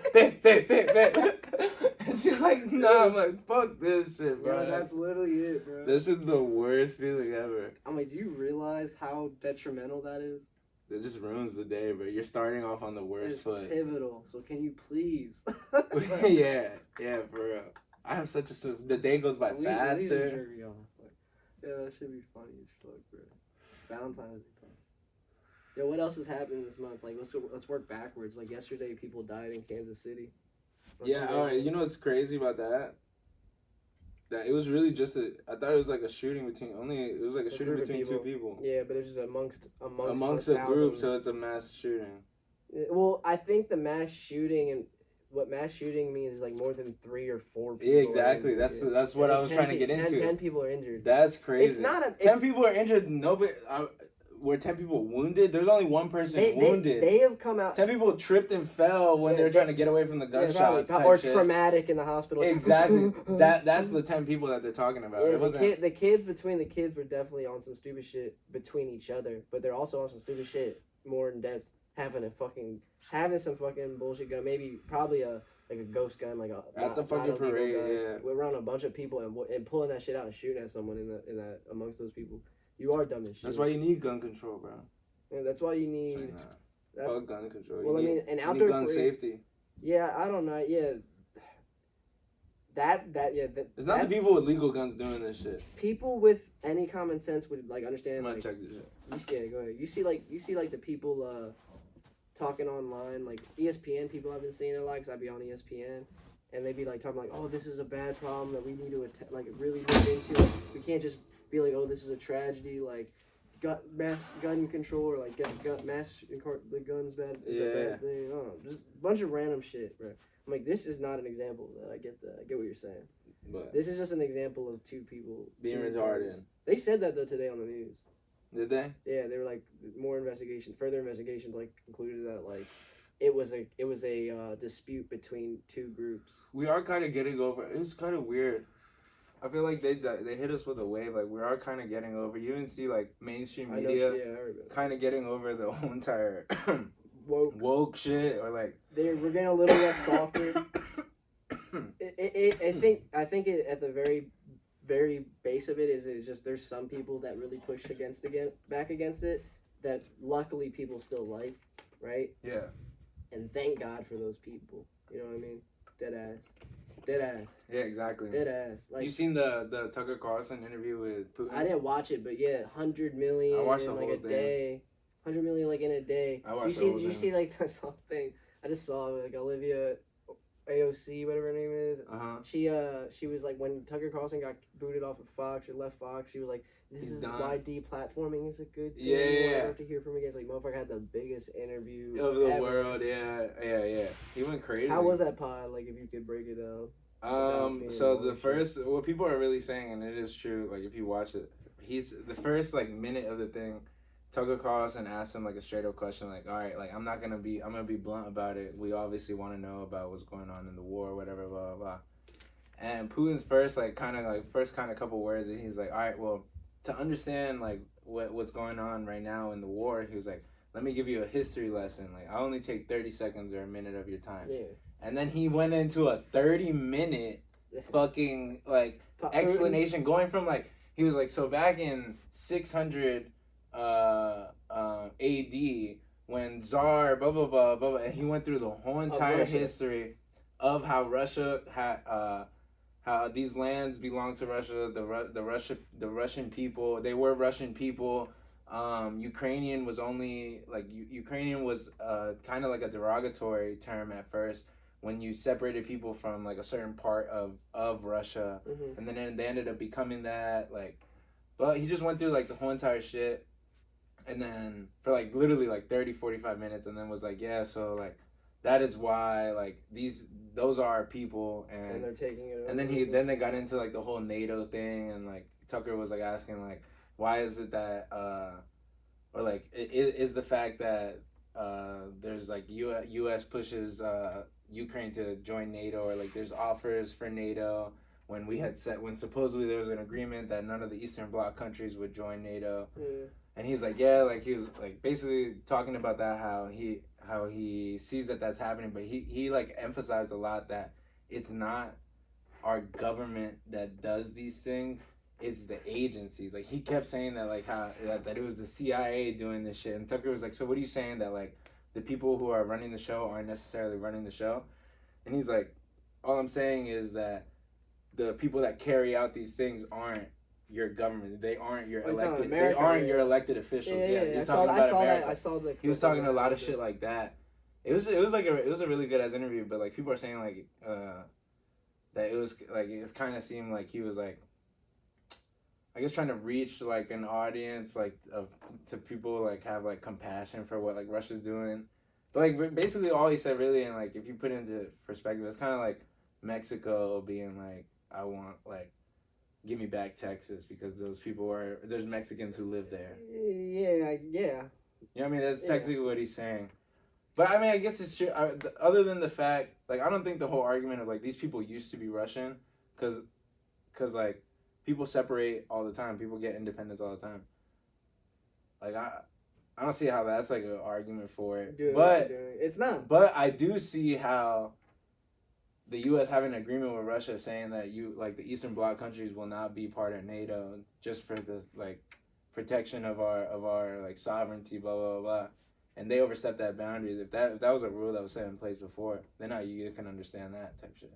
[SPEAKER 2] And she's like, nah. I'm like, fuck this shit, bro.
[SPEAKER 1] Bro, that's literally it, bro.
[SPEAKER 2] This is the worst feeling ever.
[SPEAKER 1] I'm like, do you realize how detrimental that is?
[SPEAKER 2] It just ruins the day, bro. You're starting off on the worst foot.
[SPEAKER 1] Pivotal. So can you please?
[SPEAKER 2] yeah, for real. I have such a the day goes by faster.
[SPEAKER 1] Yeah, that should be funny as fuck, bro. Valentine's Day. Yo, what else has happened this month? Like, let's work backwards. Like yesterday, people died in Kansas City.
[SPEAKER 2] Yeah, all right. You know what's crazy about that? That it was really just I thought it was like a shooting between two people.
[SPEAKER 1] Yeah, but it was just amongst
[SPEAKER 2] a group, so it's a mass shooting.
[SPEAKER 1] Well, I think the mass shooting and what mass shooting means is like more than 3 or 4 people.
[SPEAKER 2] Yeah, exactly. That's what I was trying to get into.
[SPEAKER 1] 10 people are injured.
[SPEAKER 2] That's crazy.
[SPEAKER 1] It's not
[SPEAKER 2] 10 people are injured. Nobody. Were 10 people wounded? There's only one person wounded.
[SPEAKER 1] They have come out.
[SPEAKER 2] 10 people tripped and fell when they were trying to get away from the gunshots.
[SPEAKER 1] Or traumatic in the hospital.
[SPEAKER 2] Exactly. That's the 10 people that they're talking about.
[SPEAKER 1] Yeah,
[SPEAKER 2] it wasn't...
[SPEAKER 1] the kids were definitely on some stupid shit between each other, but they're also on some stupid shit more in depth, having some fucking bullshit gun, probably a ghost gun, like
[SPEAKER 2] at the fucking parade.
[SPEAKER 1] Gun.
[SPEAKER 2] Yeah,
[SPEAKER 1] we're around a bunch of people and pulling that shit out and shooting at someone in that amongst those people. You are dumb as shit.
[SPEAKER 2] That's why you need gun control, bro.
[SPEAKER 1] Yeah, that's why you need.
[SPEAKER 2] Fuck gun control.
[SPEAKER 1] Well, an outdoor
[SPEAKER 2] gun safety.
[SPEAKER 1] Yeah, I don't know. Yeah.
[SPEAKER 2] It's not the people with legal guns doing this shit.
[SPEAKER 1] People with any common sense would like understand.
[SPEAKER 2] I'm gonna
[SPEAKER 1] like,
[SPEAKER 2] check this shit.
[SPEAKER 1] Go ahead. You see like the people talking online, like ESPN. People I've been seeing it a lot because I be on ESPN, and they be like talking like, oh, this is a bad problem that we need to really look into. We can't just be like, oh, this is a tragedy, like mass gun control or like the guns bad is a bad thing. I don't know, just a bunch of random shit, bro. I'm like, this is not an example of that. I get that. I get what you're saying. But this is just an example of 2 people
[SPEAKER 2] being retarded.
[SPEAKER 1] They said that though today on the news.
[SPEAKER 2] Did they?
[SPEAKER 1] Yeah, they were like further investigations like concluded that like it was a dispute between 2 groups.
[SPEAKER 2] We are kind of getting over. It was kind of weird. I feel like they hit us with a wave. Like we are kind of getting over. You even see like mainstream media kind of getting over the whole entire woke shit, or like
[SPEAKER 1] we're getting a little less softer. I think at the very very base of it is just there's some people that really pushed back against it that luckily people still like, right?
[SPEAKER 2] Yeah.
[SPEAKER 1] And thank God for those people. You know what I mean? Dead ass.
[SPEAKER 2] Yeah, exactly.
[SPEAKER 1] Dead ass. Like,
[SPEAKER 2] you seen the Tucker Carlson interview with Putin?
[SPEAKER 1] I didn't watch it, but yeah, 100 million
[SPEAKER 2] I watched the
[SPEAKER 1] in
[SPEAKER 2] whole
[SPEAKER 1] like a
[SPEAKER 2] thing.
[SPEAKER 1] day. 100 million like in a day.
[SPEAKER 2] I watched the whole thing.
[SPEAKER 1] Did you see like that thing? I just saw like Olivia AOC, whatever her name is. She was like, when Tucker Carlson got booted off of Fox or left Fox, she was like, this is why deplatforming is a good thing.
[SPEAKER 2] Yeah.
[SPEAKER 1] I have to hear from again. Like, motherfucker had the biggest interview
[SPEAKER 2] of the world. Yeah. He went crazy.
[SPEAKER 1] How was that pod? Like, if you could break it down.
[SPEAKER 2] So the first, what people are really saying, and it is true, like if you watch it, he's the first like minute of the thing, Tucker Carlson asked him like a straight up question, like, all right, like I'm gonna be blunt about it. We obviously want to know about what's going on in the war, whatever, blah blah blah. And Putin's first kind of couple words, and he's like, all right, well, to understand like what's going on right now in the war, he was like, let me give you a history lesson. Like I'll only take 30 seconds or a minute of your time. Yeah. And then he went into a 30-minute fucking like explanation, going from like he was like, so back in 600 AD when Tsar blah blah blah blah, and he went through the whole entire history of how Russia had how these lands belong to Russia, the Russian people, they were Russian people. Ukrainian was only like Ukrainian was kind of like a derogatory term at first when you separated people from like a certain part of Russia, and then they ended up becoming that like. But he just went through like the whole entire shit, and then for like literally like 30-45 minutes, and then was like, yeah, so like that is why like those are our people, and
[SPEAKER 1] they're taking it over.
[SPEAKER 2] And then they got into like the whole NATO thing, and like Tucker was like asking like, why is it that or like is the fact that there's like U.S. pushes Ukraine to join NATO, or like there's offers for NATO when supposedly there was an agreement that none of the Eastern Bloc countries would join NATO.
[SPEAKER 1] Yeah.
[SPEAKER 2] And he's like, yeah, like he was like basically talking about that, how he sees that that's happening, but he like emphasized a lot that it's not our government that does these things, it's the agencies. Like he kept saying that like how that it was the CIA doing this shit, and Tucker was like, so what are you saying, that like the people who are running the show aren't necessarily running the show? And he's like, all I'm saying is that the people that carry out these things aren't your government. They aren't your elected. They aren't your elected officials.
[SPEAKER 1] Yeah. I saw that.
[SPEAKER 2] He was talking a lot of shit like that. It was a really good ass interview, but like people are saying like that it was like it kind of seemed like he was like, I guess, trying to reach like an audience like to people like have like compassion for what like Russia's doing. But like basically all he said really, and like if you put it into perspective, it's kind of like Mexico being like, I want like, give me back Texas because there's Mexicans who live there.
[SPEAKER 1] Yeah.
[SPEAKER 2] You know what I mean? That's technically what he's saying. But I mean, I guess it's true. Other than the fact, like, I don't think the whole argument of like these people used to be Russian, because like people separate all the time. People get independence all the time. Like I don't see how that's like an argument for it.
[SPEAKER 1] Dude,
[SPEAKER 2] but
[SPEAKER 1] it's not.
[SPEAKER 2] But I do see how the U.S. having an agreement with Russia saying that the Eastern Bloc countries will not be part of NATO just for the like protection of our like sovereignty, blah blah blah, and they overstepped that boundary. If that was a rule that was set in place before, then now you can understand that type shit.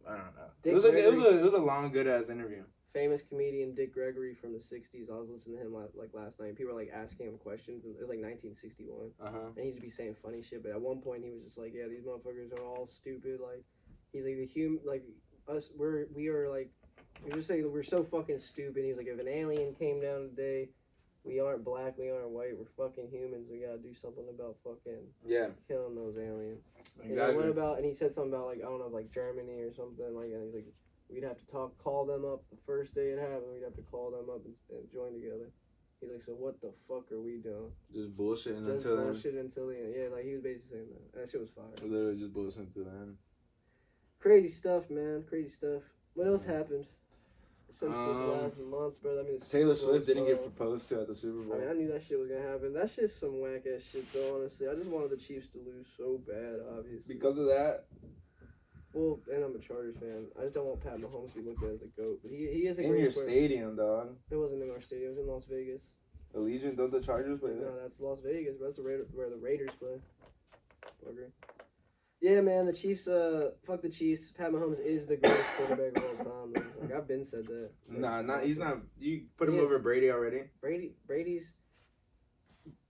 [SPEAKER 2] I don't know. It was a long, good ass interview.
[SPEAKER 1] Famous comedian Dick Gregory from the '60s. I was listening to him like last night. People were like asking him questions, and it was like 1961, and he'd just be saying funny shit. But at one point, he was just like, "Yeah, these motherfuckers are all stupid." Like, he's like we are like, you're just saying we're so fucking stupid. He's like, if an alien came down today, we aren't black, we aren't white, we're fucking humans. We gotta do something about fucking killing those aliens.
[SPEAKER 2] Exactly.
[SPEAKER 1] And he said something about like, I don't know, like Germany or something like, and he's like, we'd have to call them up the first day it happened. We'd have to call them up and join together. He's like, so what the fuck are we doing?
[SPEAKER 2] Just bullshitting
[SPEAKER 1] until the end. Yeah, like he was basically saying that. That shit was fire.
[SPEAKER 2] Literally just bullshitting until the end.
[SPEAKER 1] Crazy stuff, man. Crazy stuff. What else happened since this last month, bro? I mean,
[SPEAKER 2] Taylor Swift didn't get proposed to at the Super Bowl.
[SPEAKER 1] I mean, I knew that shit was gonna happen. That's just some whack ass shit, though. Honestly, I just wanted the Chiefs to lose so bad. Obviously,
[SPEAKER 2] because of that.
[SPEAKER 1] Well, and I'm a Chargers fan. I just don't want Pat Mahomes to be looked at as the GOAT. But he is a
[SPEAKER 2] in your stadium, dog.
[SPEAKER 1] It wasn't in our stadium. It was in Las Vegas.
[SPEAKER 2] Allegiant, don't the Chargers play there?
[SPEAKER 1] No, that's Las Vegas. But that's where the Raiders play. Okay. Yeah, man, the Chiefs, fuck the Chiefs. Pat Mahomes is the greatest quarterback of all time, man. Like, I've been said that.
[SPEAKER 2] Like, he's not. You put him over Brady already?
[SPEAKER 1] Brady's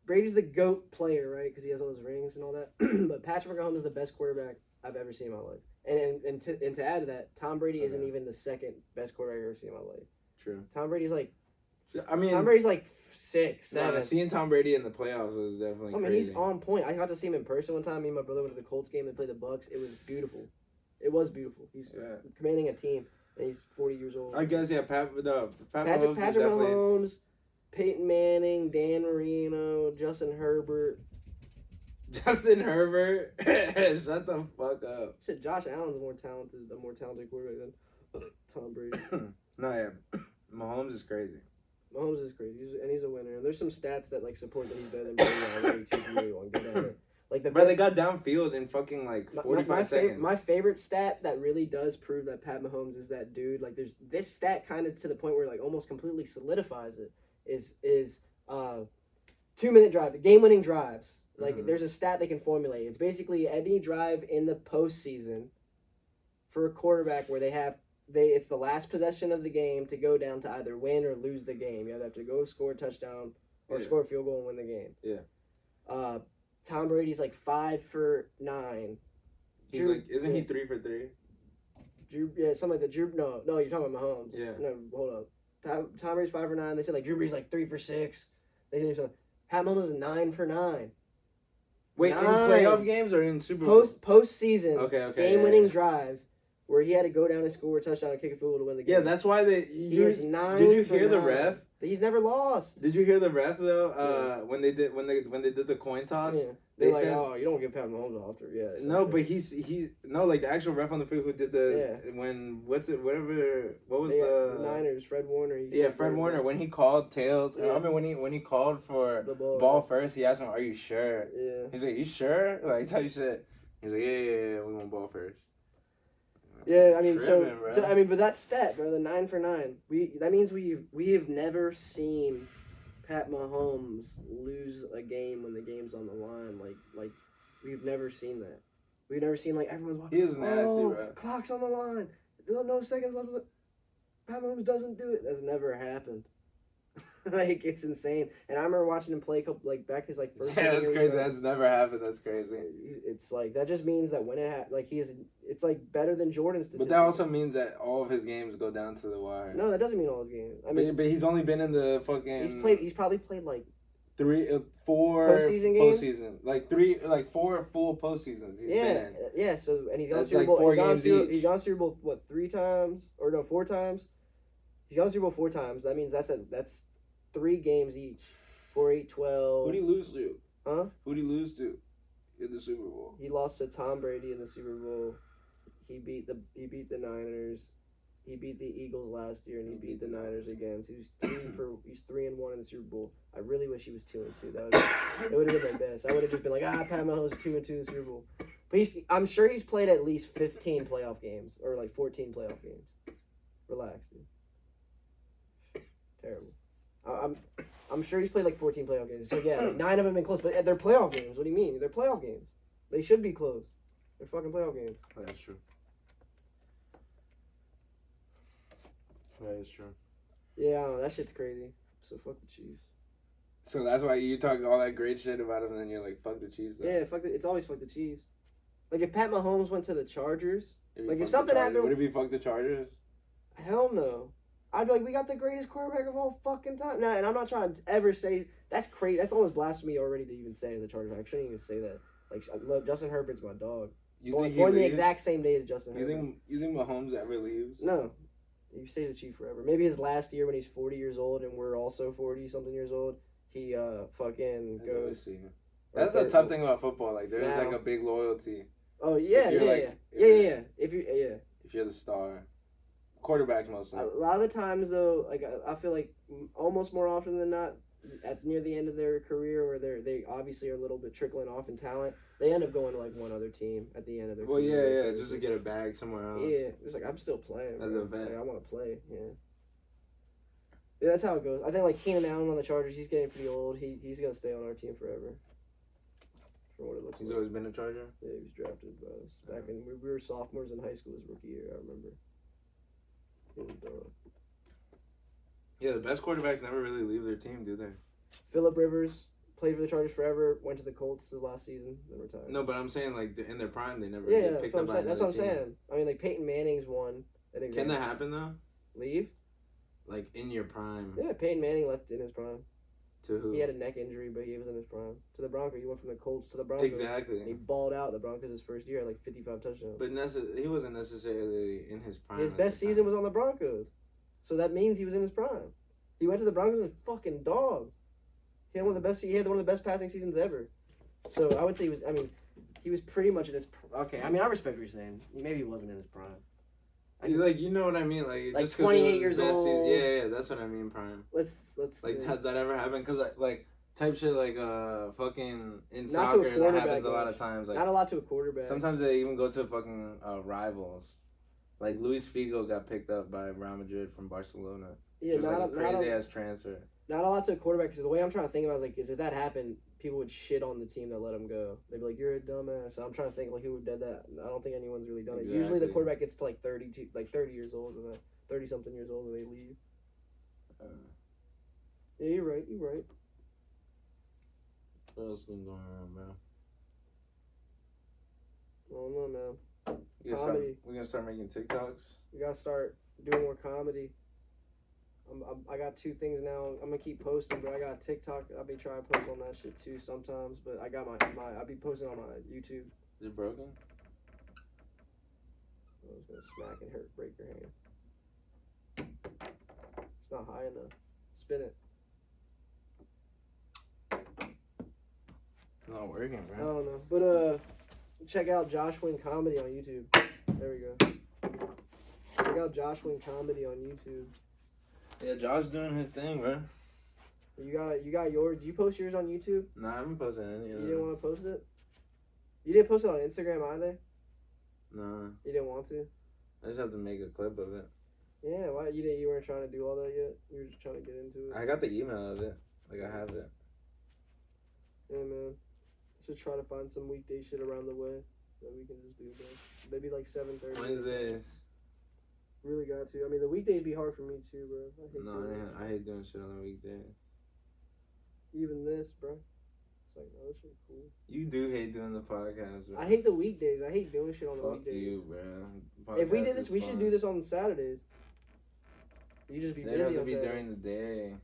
[SPEAKER 1] the GOAT player, right? Because he has all his rings and all that. But Patrick Mahomes is the best quarterback I've ever seen in my life. And to add to that, Tom Brady isn't even the second best quarterback I've ever seen in my life.
[SPEAKER 2] True.
[SPEAKER 1] Tom Brady's like,
[SPEAKER 2] Tom
[SPEAKER 1] Brady's like 6, 7.
[SPEAKER 2] Seeing Tom Brady in the playoffs was definitely crazy.
[SPEAKER 1] He's on point. I got to see him in person one time. Me and my brother went to the Colts game and played the Bucks. It was beautiful. He's commanding a team, and he's 40 years old.
[SPEAKER 2] I guess,
[SPEAKER 1] Patrick
[SPEAKER 2] Mahomes,
[SPEAKER 1] Mahomes, Peyton Manning, Dan Marino, Justin Herbert.
[SPEAKER 2] Shut the fuck up.
[SPEAKER 1] Shit, Josh Allen's a more talented quarterback than Tom Brady.
[SPEAKER 2] Mahomes is crazy.
[SPEAKER 1] Mahomes is crazy, he's a winner. And there's some stats that like support that he's better than Brady already. Too, really want to get at it. Like
[SPEAKER 2] they got downfield in fucking like 45 seconds.
[SPEAKER 1] My favorite stat that really does prove that Pat Mahomes is that dude. Like there's this stat kind of to the point where like almost completely solidifies it. Is 2-minute drive, the game-winning drives. Like there's a stat they can formulate. It's basically any drive in the postseason for a quarterback where it's the last possession of the game to go down to either win or lose the game. You either have to go score a touchdown or score a field goal and win the game.
[SPEAKER 2] Yeah.
[SPEAKER 1] Tom Brady's like 5 for 9.
[SPEAKER 2] Isn't he 3 for 3?
[SPEAKER 1] Something like that. No, you're talking about Mahomes.
[SPEAKER 2] Yeah.
[SPEAKER 1] No, hold up. Tom Brady's 5 for 9. They said like Drew Brees like 3 for 6. They said Pat Mahomes is 9 for 9.
[SPEAKER 2] Wait, 9. In playoff games or in Super Bowl?
[SPEAKER 1] Postseason.
[SPEAKER 2] Okay.
[SPEAKER 1] Game-winning drives. where he had to go down and score a touchdown and kick a field goal to win the game.
[SPEAKER 2] Yeah, that's why
[SPEAKER 1] he is 9.
[SPEAKER 2] Did you
[SPEAKER 1] for
[SPEAKER 2] hear the
[SPEAKER 1] 9.
[SPEAKER 2] ref?
[SPEAKER 1] He's never lost.
[SPEAKER 2] Did you hear the ref though? When they did the coin toss?
[SPEAKER 1] Yeah. They're like, oh, you don't give Pat Mahomes an after. Yeah.
[SPEAKER 2] No, but like the actual ref on the field who did the what was the
[SPEAKER 1] Niners, Fred Warner.
[SPEAKER 2] Fred Warner, when he called tails. I mean when he called for the ball first, he asked him, "Are you sure?"
[SPEAKER 1] Yeah.
[SPEAKER 2] He's like, "You sure?" Like type shit. He's like, yeah, we want ball first.
[SPEAKER 1] Yeah, I mean, but that stat, bro, the 9 for 9. That means we have never seen Pat Mahomes lose a game when the game's on the line. Like we've never seen that. We've never seen everyone's watching.
[SPEAKER 2] He is nasty, bro.
[SPEAKER 1] Clock's on the line. There's no seconds left. Pat Mahomes doesn't do it. That's never happened. It's insane. And I remember watching him play a couple back his first.
[SPEAKER 2] Yeah, that's crazy. That's never happened. That's crazy.
[SPEAKER 1] It's that just means that when it it's better than Jordan's.
[SPEAKER 2] But that also means that all of his games go down to the wire.
[SPEAKER 1] No, that doesn't mean all his games. I mean,
[SPEAKER 2] but he's only been in the fucking.
[SPEAKER 1] He's probably played
[SPEAKER 2] 4
[SPEAKER 1] postseason games.
[SPEAKER 2] 4 full postseasons. He's been in.
[SPEAKER 1] Yeah. So and he's gone Super Bowl. He's gone Super Bowl 3 times 4 times. He's gone Super Bowl 4 times. That means that's 3 games each. 4, 8, 12.
[SPEAKER 2] Who'd he lose to?
[SPEAKER 1] Huh?
[SPEAKER 2] Who'd he lose to in the Super Bowl?
[SPEAKER 1] He lost to Tom Brady in the Super Bowl. He beat the Niners. He beat the Eagles last year, and he beat the Niners again. So he's 3-1 in the Super Bowl. I really wish he was 2-2. That would have been my best. I would have just been like, Pat Mahomes 2-2 in the Super Bowl. But I'm sure he's played at least 15 playoff games or 14 playoff games. Relax, dude. Terrible. I'm sure he's played 14 playoff games. So yeah, 9 of them have been close, but they're playoff games. What do you mean? They're playoff games. They should be close. They're fucking playoff games.
[SPEAKER 2] That's true. That is true.
[SPEAKER 1] Yeah, I don't know, that shit's crazy. So fuck the Chiefs.
[SPEAKER 2] So that's why you talk all that great shit about him, and then you're like, fuck the Chiefs. Though.
[SPEAKER 1] Yeah, it's always fuck the Chiefs. If Pat Mahomes went to the Chargers, if something happened,
[SPEAKER 2] would it be fuck the Chargers?
[SPEAKER 1] Hell no. I'd be like, we got the greatest quarterback of all fucking time. Nah, and I'm not trying to ever say that's crazy. That's almost blasphemy already to even say as a Chargers. I shouldn't even say that. I love Justin Herbert's my dog. Born the exact same day as Justin Herbert.
[SPEAKER 2] You think Mahomes ever leaves?
[SPEAKER 1] No. He stays a Chief forever. Maybe his last year when he's 40 years old and we're also 40-something years old, he fucking goes.
[SPEAKER 2] That's the tough thing about football. There's a big loyalty.
[SPEAKER 1] Oh, yeah. If
[SPEAKER 2] you're the star. Quarterbacks mostly.
[SPEAKER 1] A lot of the times, though, I feel like almost more often than not, near the end of their career, or they obviously are a little bit trickling off in talent, they end up going to one other team at the end of their career.
[SPEAKER 2] Yeah, just to get a bag somewhere else.
[SPEAKER 1] Yeah, it's I'm still playing.
[SPEAKER 2] As a vet.
[SPEAKER 1] I want to play, yeah, that's how it goes. I think Keenan Allen on the Chargers, he's getting pretty old. He's going to stay on our team forever. For what it looks like.
[SPEAKER 2] He's always been a Charger?
[SPEAKER 1] Yeah, he was drafted by us. Back when we were sophomores in high school his rookie year, I remember.
[SPEAKER 2] Yeah, the best quarterbacks never really leave their team, do they?
[SPEAKER 1] Phillip Rivers played for the Chargers forever, went to the Colts his last season, then retired.
[SPEAKER 2] No, but I'm saying in their prime they never
[SPEAKER 1] picked up by another team. That's what I'm saying. I mean, Peyton Manning's one.
[SPEAKER 2] Can that happen though?
[SPEAKER 1] Leave?
[SPEAKER 2] In your prime?
[SPEAKER 1] Yeah, Peyton Manning left in his prime.
[SPEAKER 2] To who?
[SPEAKER 1] He had a neck injury, but he was in his prime. To the Broncos. He went from the Colts to the Broncos.
[SPEAKER 2] Exactly.
[SPEAKER 1] And he balled out the Broncos his first year, 55 touchdowns.
[SPEAKER 2] But he wasn't necessarily in his prime.
[SPEAKER 1] His best season was on the Broncos. So that means he was in his prime. He went to the Broncos and fucking dogs. He had one of the best passing seasons ever. So I would say he was pretty much in his okay. I mean, I respect what you're saying. Maybe he wasn't in his prime.
[SPEAKER 2] You know what I mean? Just
[SPEAKER 1] 28 years old.
[SPEAKER 2] Season. Yeah, that's what I mean, prime.
[SPEAKER 1] Let's
[SPEAKER 2] has that ever happened? Because type shit fucking in soccer that happens a lot of times.
[SPEAKER 1] Not a lot to a quarterback.
[SPEAKER 2] Sometimes they even go to fucking rivals. Luis Figo got picked up by Real Madrid from Barcelona. Yeah, not a crazy ass transfer.
[SPEAKER 1] Not a lot to a quarterback. Because the way I'm trying to think about it is if that happened, people would shit on the team that let him go. They'd be like, "You're a dumbass." So I'm trying to think who would have done that. I don't think anyone's really done it. Usually the quarterback gets to 30 years old, or 30-something years old, and they leave. Yeah, you're right.
[SPEAKER 2] What else is going on, man?
[SPEAKER 1] I don't know, man.
[SPEAKER 2] We're gonna start making TikToks.
[SPEAKER 1] We gotta start doing more comedy. I got 2 things now. I'm gonna keep posting, but I got TikTok. I'll be trying to post on that shit too sometimes. But I got I'll be posting on my YouTube.
[SPEAKER 2] Is it broken?
[SPEAKER 1] I was gonna smack and hurt, break your hand. It's not high enough. Spin it.
[SPEAKER 2] It's not working,
[SPEAKER 1] I
[SPEAKER 2] bro.
[SPEAKER 1] don't know. But check out Josh Wynn Comedy on YouTube. There we go. Check out Josh Wynn Comedy on YouTube.
[SPEAKER 2] Yeah, Josh doing his thing, bro.
[SPEAKER 1] You got yours. Do you post yours on YouTube?
[SPEAKER 2] Nah, I haven't posted any of
[SPEAKER 1] You
[SPEAKER 2] them.
[SPEAKER 1] didn't want to post it? You didn't post it on Instagram either?
[SPEAKER 2] Nah.
[SPEAKER 1] You didn't want to?
[SPEAKER 2] I just have to make a clip of it.
[SPEAKER 1] Yeah, why you weren't trying to do all that yet? You were just trying to get into it.
[SPEAKER 2] I got the email of it. Like, I have it.
[SPEAKER 1] Yeah, man. Should try to find some weekday shit around the way that we can just do, bro. Maybe like 7:30.
[SPEAKER 2] Wednesdays.
[SPEAKER 1] Really got to. I mean, the weekdays be hard for me too, bro.
[SPEAKER 2] I hate doing shit on the weekdays.
[SPEAKER 1] Even this, bro. It's like, oh, this shit cool.
[SPEAKER 2] You do hate doing the podcast, bro.
[SPEAKER 1] I hate the weekdays. I hate doing shit on the
[SPEAKER 2] Fuck
[SPEAKER 1] weekdays.
[SPEAKER 2] you, bro.
[SPEAKER 1] If we
[SPEAKER 2] Podcast
[SPEAKER 1] did this,
[SPEAKER 2] is
[SPEAKER 1] we
[SPEAKER 2] fun.
[SPEAKER 1] should do this on Saturdays. You just be
[SPEAKER 2] They'd
[SPEAKER 1] busy
[SPEAKER 2] have to
[SPEAKER 1] on
[SPEAKER 2] be
[SPEAKER 1] Saturdays.
[SPEAKER 2] during the day.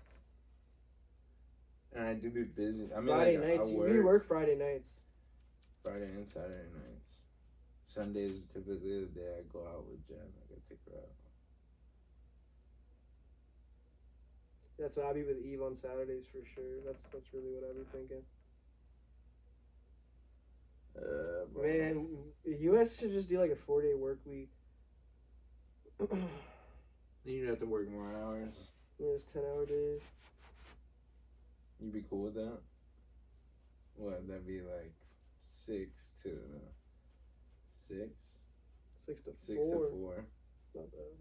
[SPEAKER 2] And I do be busy. I mean,
[SPEAKER 1] Friday
[SPEAKER 2] like,
[SPEAKER 1] nights.
[SPEAKER 2] I
[SPEAKER 1] We work Friday nights.
[SPEAKER 2] Friday and Saturday nights. Sundays are typically the day I go out with Jen. I gotta take her out.
[SPEAKER 1] That's why I be with Eve on Saturdays for sure. That's really what I be thinking.
[SPEAKER 2] Bro.
[SPEAKER 1] Man, the U.S. should just do like a 4-day work week.
[SPEAKER 2] You'd have to work more hours.
[SPEAKER 1] Yeah, it's 10-hour days.
[SPEAKER 2] You'd be cool with that? What, that'd be like 6 to 6?
[SPEAKER 1] 6 to
[SPEAKER 2] 6
[SPEAKER 1] 4.
[SPEAKER 2] to 4.
[SPEAKER 1] Not bad.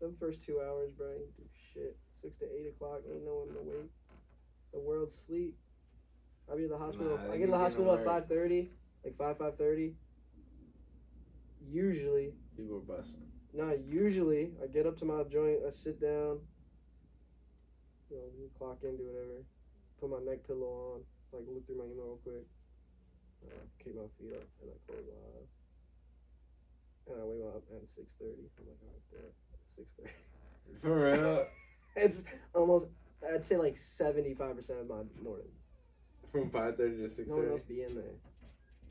[SPEAKER 1] Them first 2 hours, bro, ain't do shit. 6 to 8 o'clock, ain't no one awake. The world's sleep. I be in the hospital.
[SPEAKER 2] Nah,
[SPEAKER 1] I get in the hospital at
[SPEAKER 2] work.
[SPEAKER 1] 5:30, like 5:30. Usually,
[SPEAKER 2] People are busting.
[SPEAKER 1] usually I get up to my joint, I sit down. You know, clock in, do whatever. Put my neck pillow on, like look through my email real quick. Kick my feet up, and I close my eyes. And I wake up at 6:30. I'm like, alright, there. 6:30.
[SPEAKER 2] For real?
[SPEAKER 1] It's almost, I'd say like 75% of my mornings.
[SPEAKER 2] From 5:30 to 6:30?
[SPEAKER 1] No one else be in there.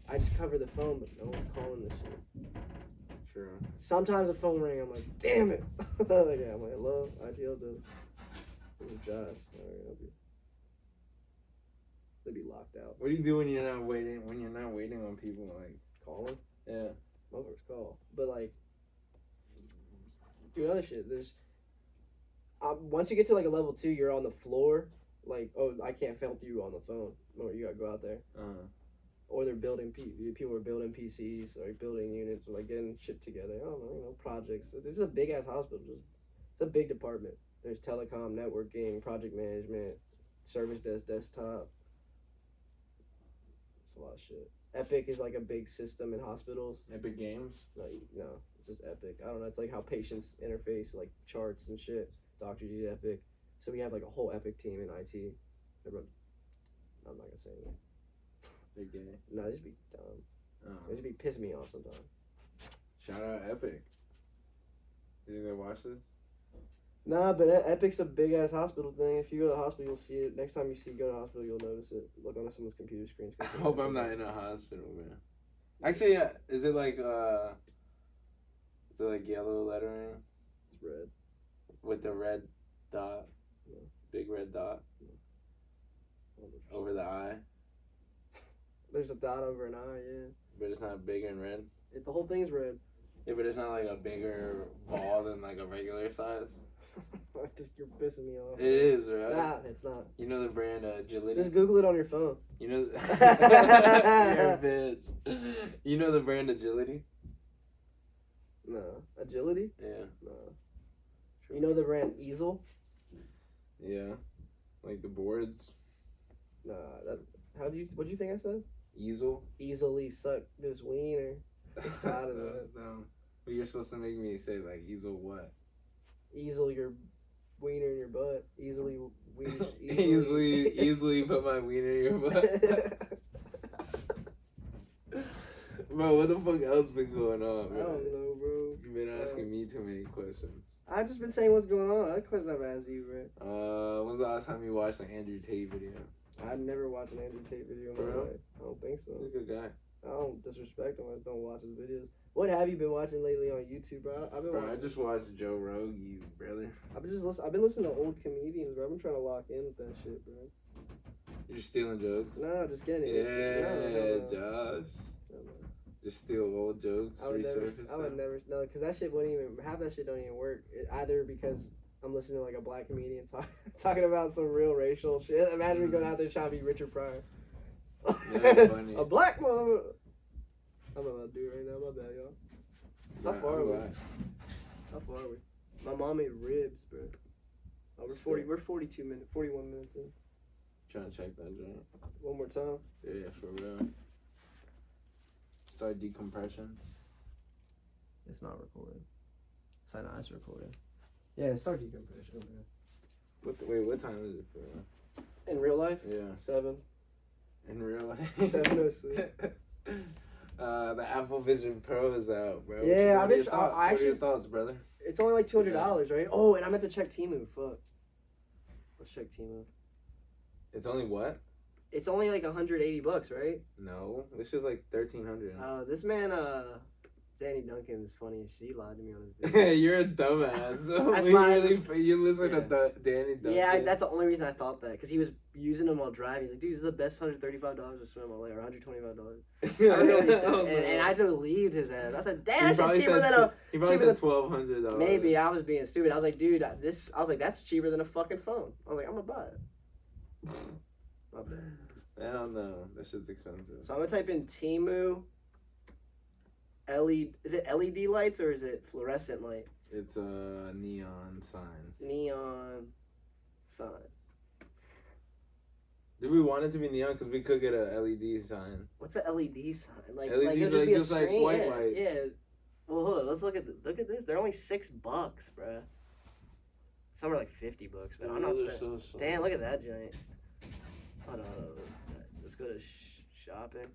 [SPEAKER 1] I just cover the phone, but no one's calling this shit.
[SPEAKER 2] True.
[SPEAKER 1] Sometimes the phone ring, I'm like, damn it. I'm like, hello, ITL does. This is Josh. Alright, help you. They'd be locked out.
[SPEAKER 2] What do you do when you're not waiting? When you're not waiting on people, like
[SPEAKER 1] Calling?
[SPEAKER 2] yeah.
[SPEAKER 1] Motherfuckers call. But like, do other shit. There's once you get to like a level 2, you're on the floor. Like, oh, I can't help you on the phone. No, you gotta go out there. Or they're building people are building PCs or building units or like getting shit together. I don't know, projects. This is a big ass hospital. It's a big department. There's telecom, networking, project management, service desk, desktop. It's a lot of shit. Epic is like a big system in hospitals.
[SPEAKER 2] Epic Games.
[SPEAKER 1] No, it's just Epic. I don't know. It's like how patients interface, like charts and shit. Doctors use Epic. So we have like a whole Epic team in IT. Everyone, I'm not gonna say anything.
[SPEAKER 2] They're gay.
[SPEAKER 1] No, they just be dumb. They just be pissing me off sometimes.
[SPEAKER 2] Shout out Epic. You think they watch this?
[SPEAKER 1] Nah, but Epic's a big ass hospital thing. If you go to the hospital, you'll see it. Next time you go to the hospital, you'll notice it. Look on someone's computer screen.
[SPEAKER 2] I hope I'm not in a hospital, man. Actually, is it like yellow lettering?
[SPEAKER 1] It's red.
[SPEAKER 2] With the red dot?
[SPEAKER 1] No.
[SPEAKER 2] Big red dot?
[SPEAKER 1] No.
[SPEAKER 2] Over the eye?
[SPEAKER 1] There's a dot over an eye, yeah.
[SPEAKER 2] But it's not bigger and red?
[SPEAKER 1] The whole thing's red.
[SPEAKER 2] Yeah, but it's not like a bigger ball than like a regular size?
[SPEAKER 1] You're pissing me off.
[SPEAKER 2] It is, right?
[SPEAKER 1] Nah, it's not.
[SPEAKER 2] You know the brand Agility?
[SPEAKER 1] Just Google it on your phone.
[SPEAKER 2] You know you're a bitch. You know the brand Agility?
[SPEAKER 1] No. Agility?
[SPEAKER 2] Yeah.
[SPEAKER 1] No. You know the brand Easel?
[SPEAKER 2] Yeah. Like the boards?
[SPEAKER 1] Nah, what'd you think I said?
[SPEAKER 2] Easel?
[SPEAKER 1] Easily suck this wiener. Out of
[SPEAKER 2] That's dumb. But you're supposed to make me say like easel what?
[SPEAKER 1] Easel your wiener in your butt. Easily
[SPEAKER 2] easily put my wiener in your butt. Bro, what the fuck else been going on, bro?
[SPEAKER 1] I don't know, bro.
[SPEAKER 2] You've been asking me too many questions.
[SPEAKER 1] I just been saying what's going on. That question I've asked you, bro.
[SPEAKER 2] When's the last time you watched an Andrew Tate video?
[SPEAKER 1] I've never watched an Andrew Tate video in
[SPEAKER 2] For
[SPEAKER 1] my
[SPEAKER 2] real?
[SPEAKER 1] life. I don't think so.
[SPEAKER 2] He's a good guy.
[SPEAKER 3] I don't disrespect him. I just don't watch his videos. What have you been watching lately on YouTube, bro?
[SPEAKER 2] I just watched Joe Rogan's, brother.
[SPEAKER 3] I've been listening to old comedians, bro. I've been trying to lock in with that shit, bro.
[SPEAKER 2] You're stealing jokes?
[SPEAKER 3] Nah, just kidding.
[SPEAKER 2] Yeah, Josh. Just steal old jokes,
[SPEAKER 3] I would never, no, because that shit wouldn't even, half that shit don't even work. Either because I'm listening to like a black comedian talking about some real racial shit. Imagine me going out there trying to be Richard Pryor.
[SPEAKER 2] Yeah, funny.
[SPEAKER 3] A black mother. I'm about to do it right now. My bad, y'all. How far are we? How far are we? My mom ate ribs, bro. Oh, we're 42 minutes, 41 minutes in.
[SPEAKER 2] Trying to check that joint.
[SPEAKER 3] One more time.
[SPEAKER 2] Yeah, for real. Start decompression.
[SPEAKER 3] It's not recording. It's recording. Yeah, start decompression, man.
[SPEAKER 2] What time is it for real?
[SPEAKER 3] In real life?
[SPEAKER 2] Yeah.
[SPEAKER 3] 7.
[SPEAKER 2] In real life?
[SPEAKER 3] 7:06.
[SPEAKER 2] The Apple Vision Pro is out, bro.
[SPEAKER 3] Yeah,
[SPEAKER 2] what are your thoughts, brother?
[SPEAKER 3] It's only like $200, right? Oh, and I meant to check Temu. Fuck. Let's check Temu.
[SPEAKER 2] It's only what?
[SPEAKER 3] It's only like $180, right?
[SPEAKER 2] No, this is like $1,300.
[SPEAKER 3] This man, Danny Duncan is funny as shit. He lied to me on his video.
[SPEAKER 2] You're a dumbass.
[SPEAKER 3] That's why
[SPEAKER 2] you listen to Danny Duncan.
[SPEAKER 3] Yeah, that's the only reason I thought that, because he was using them while driving. He's like, dude, this is the best $135 to swim all day, or $125. I don't know what he said, and I believed his ass. I said, damn, that's cheaper than a.
[SPEAKER 2] He probably said $1,200.
[SPEAKER 3] Maybe I was being stupid. I was like, dude, that's cheaper than a fucking phone. I was like, I'm gonna buy it. My bad.
[SPEAKER 2] I don't know. That shit's expensive.
[SPEAKER 3] So I'm gonna type in Temu. Is it LED lights or is it fluorescent light?
[SPEAKER 2] It's a neon sign.
[SPEAKER 3] Neon sign.
[SPEAKER 2] Do we want it to be neon? Because we could get a LED sign.
[SPEAKER 3] What's a LED sign? Like
[SPEAKER 2] LEDs
[SPEAKER 3] it'll just be a screen?
[SPEAKER 2] like white lights.
[SPEAKER 3] Yeah. Well, hold on. Let's look at this. They're only $6, bruh. Some are like $50, but I'm not spending. So damn, look at that giant. Hold on. Let's go to shopping.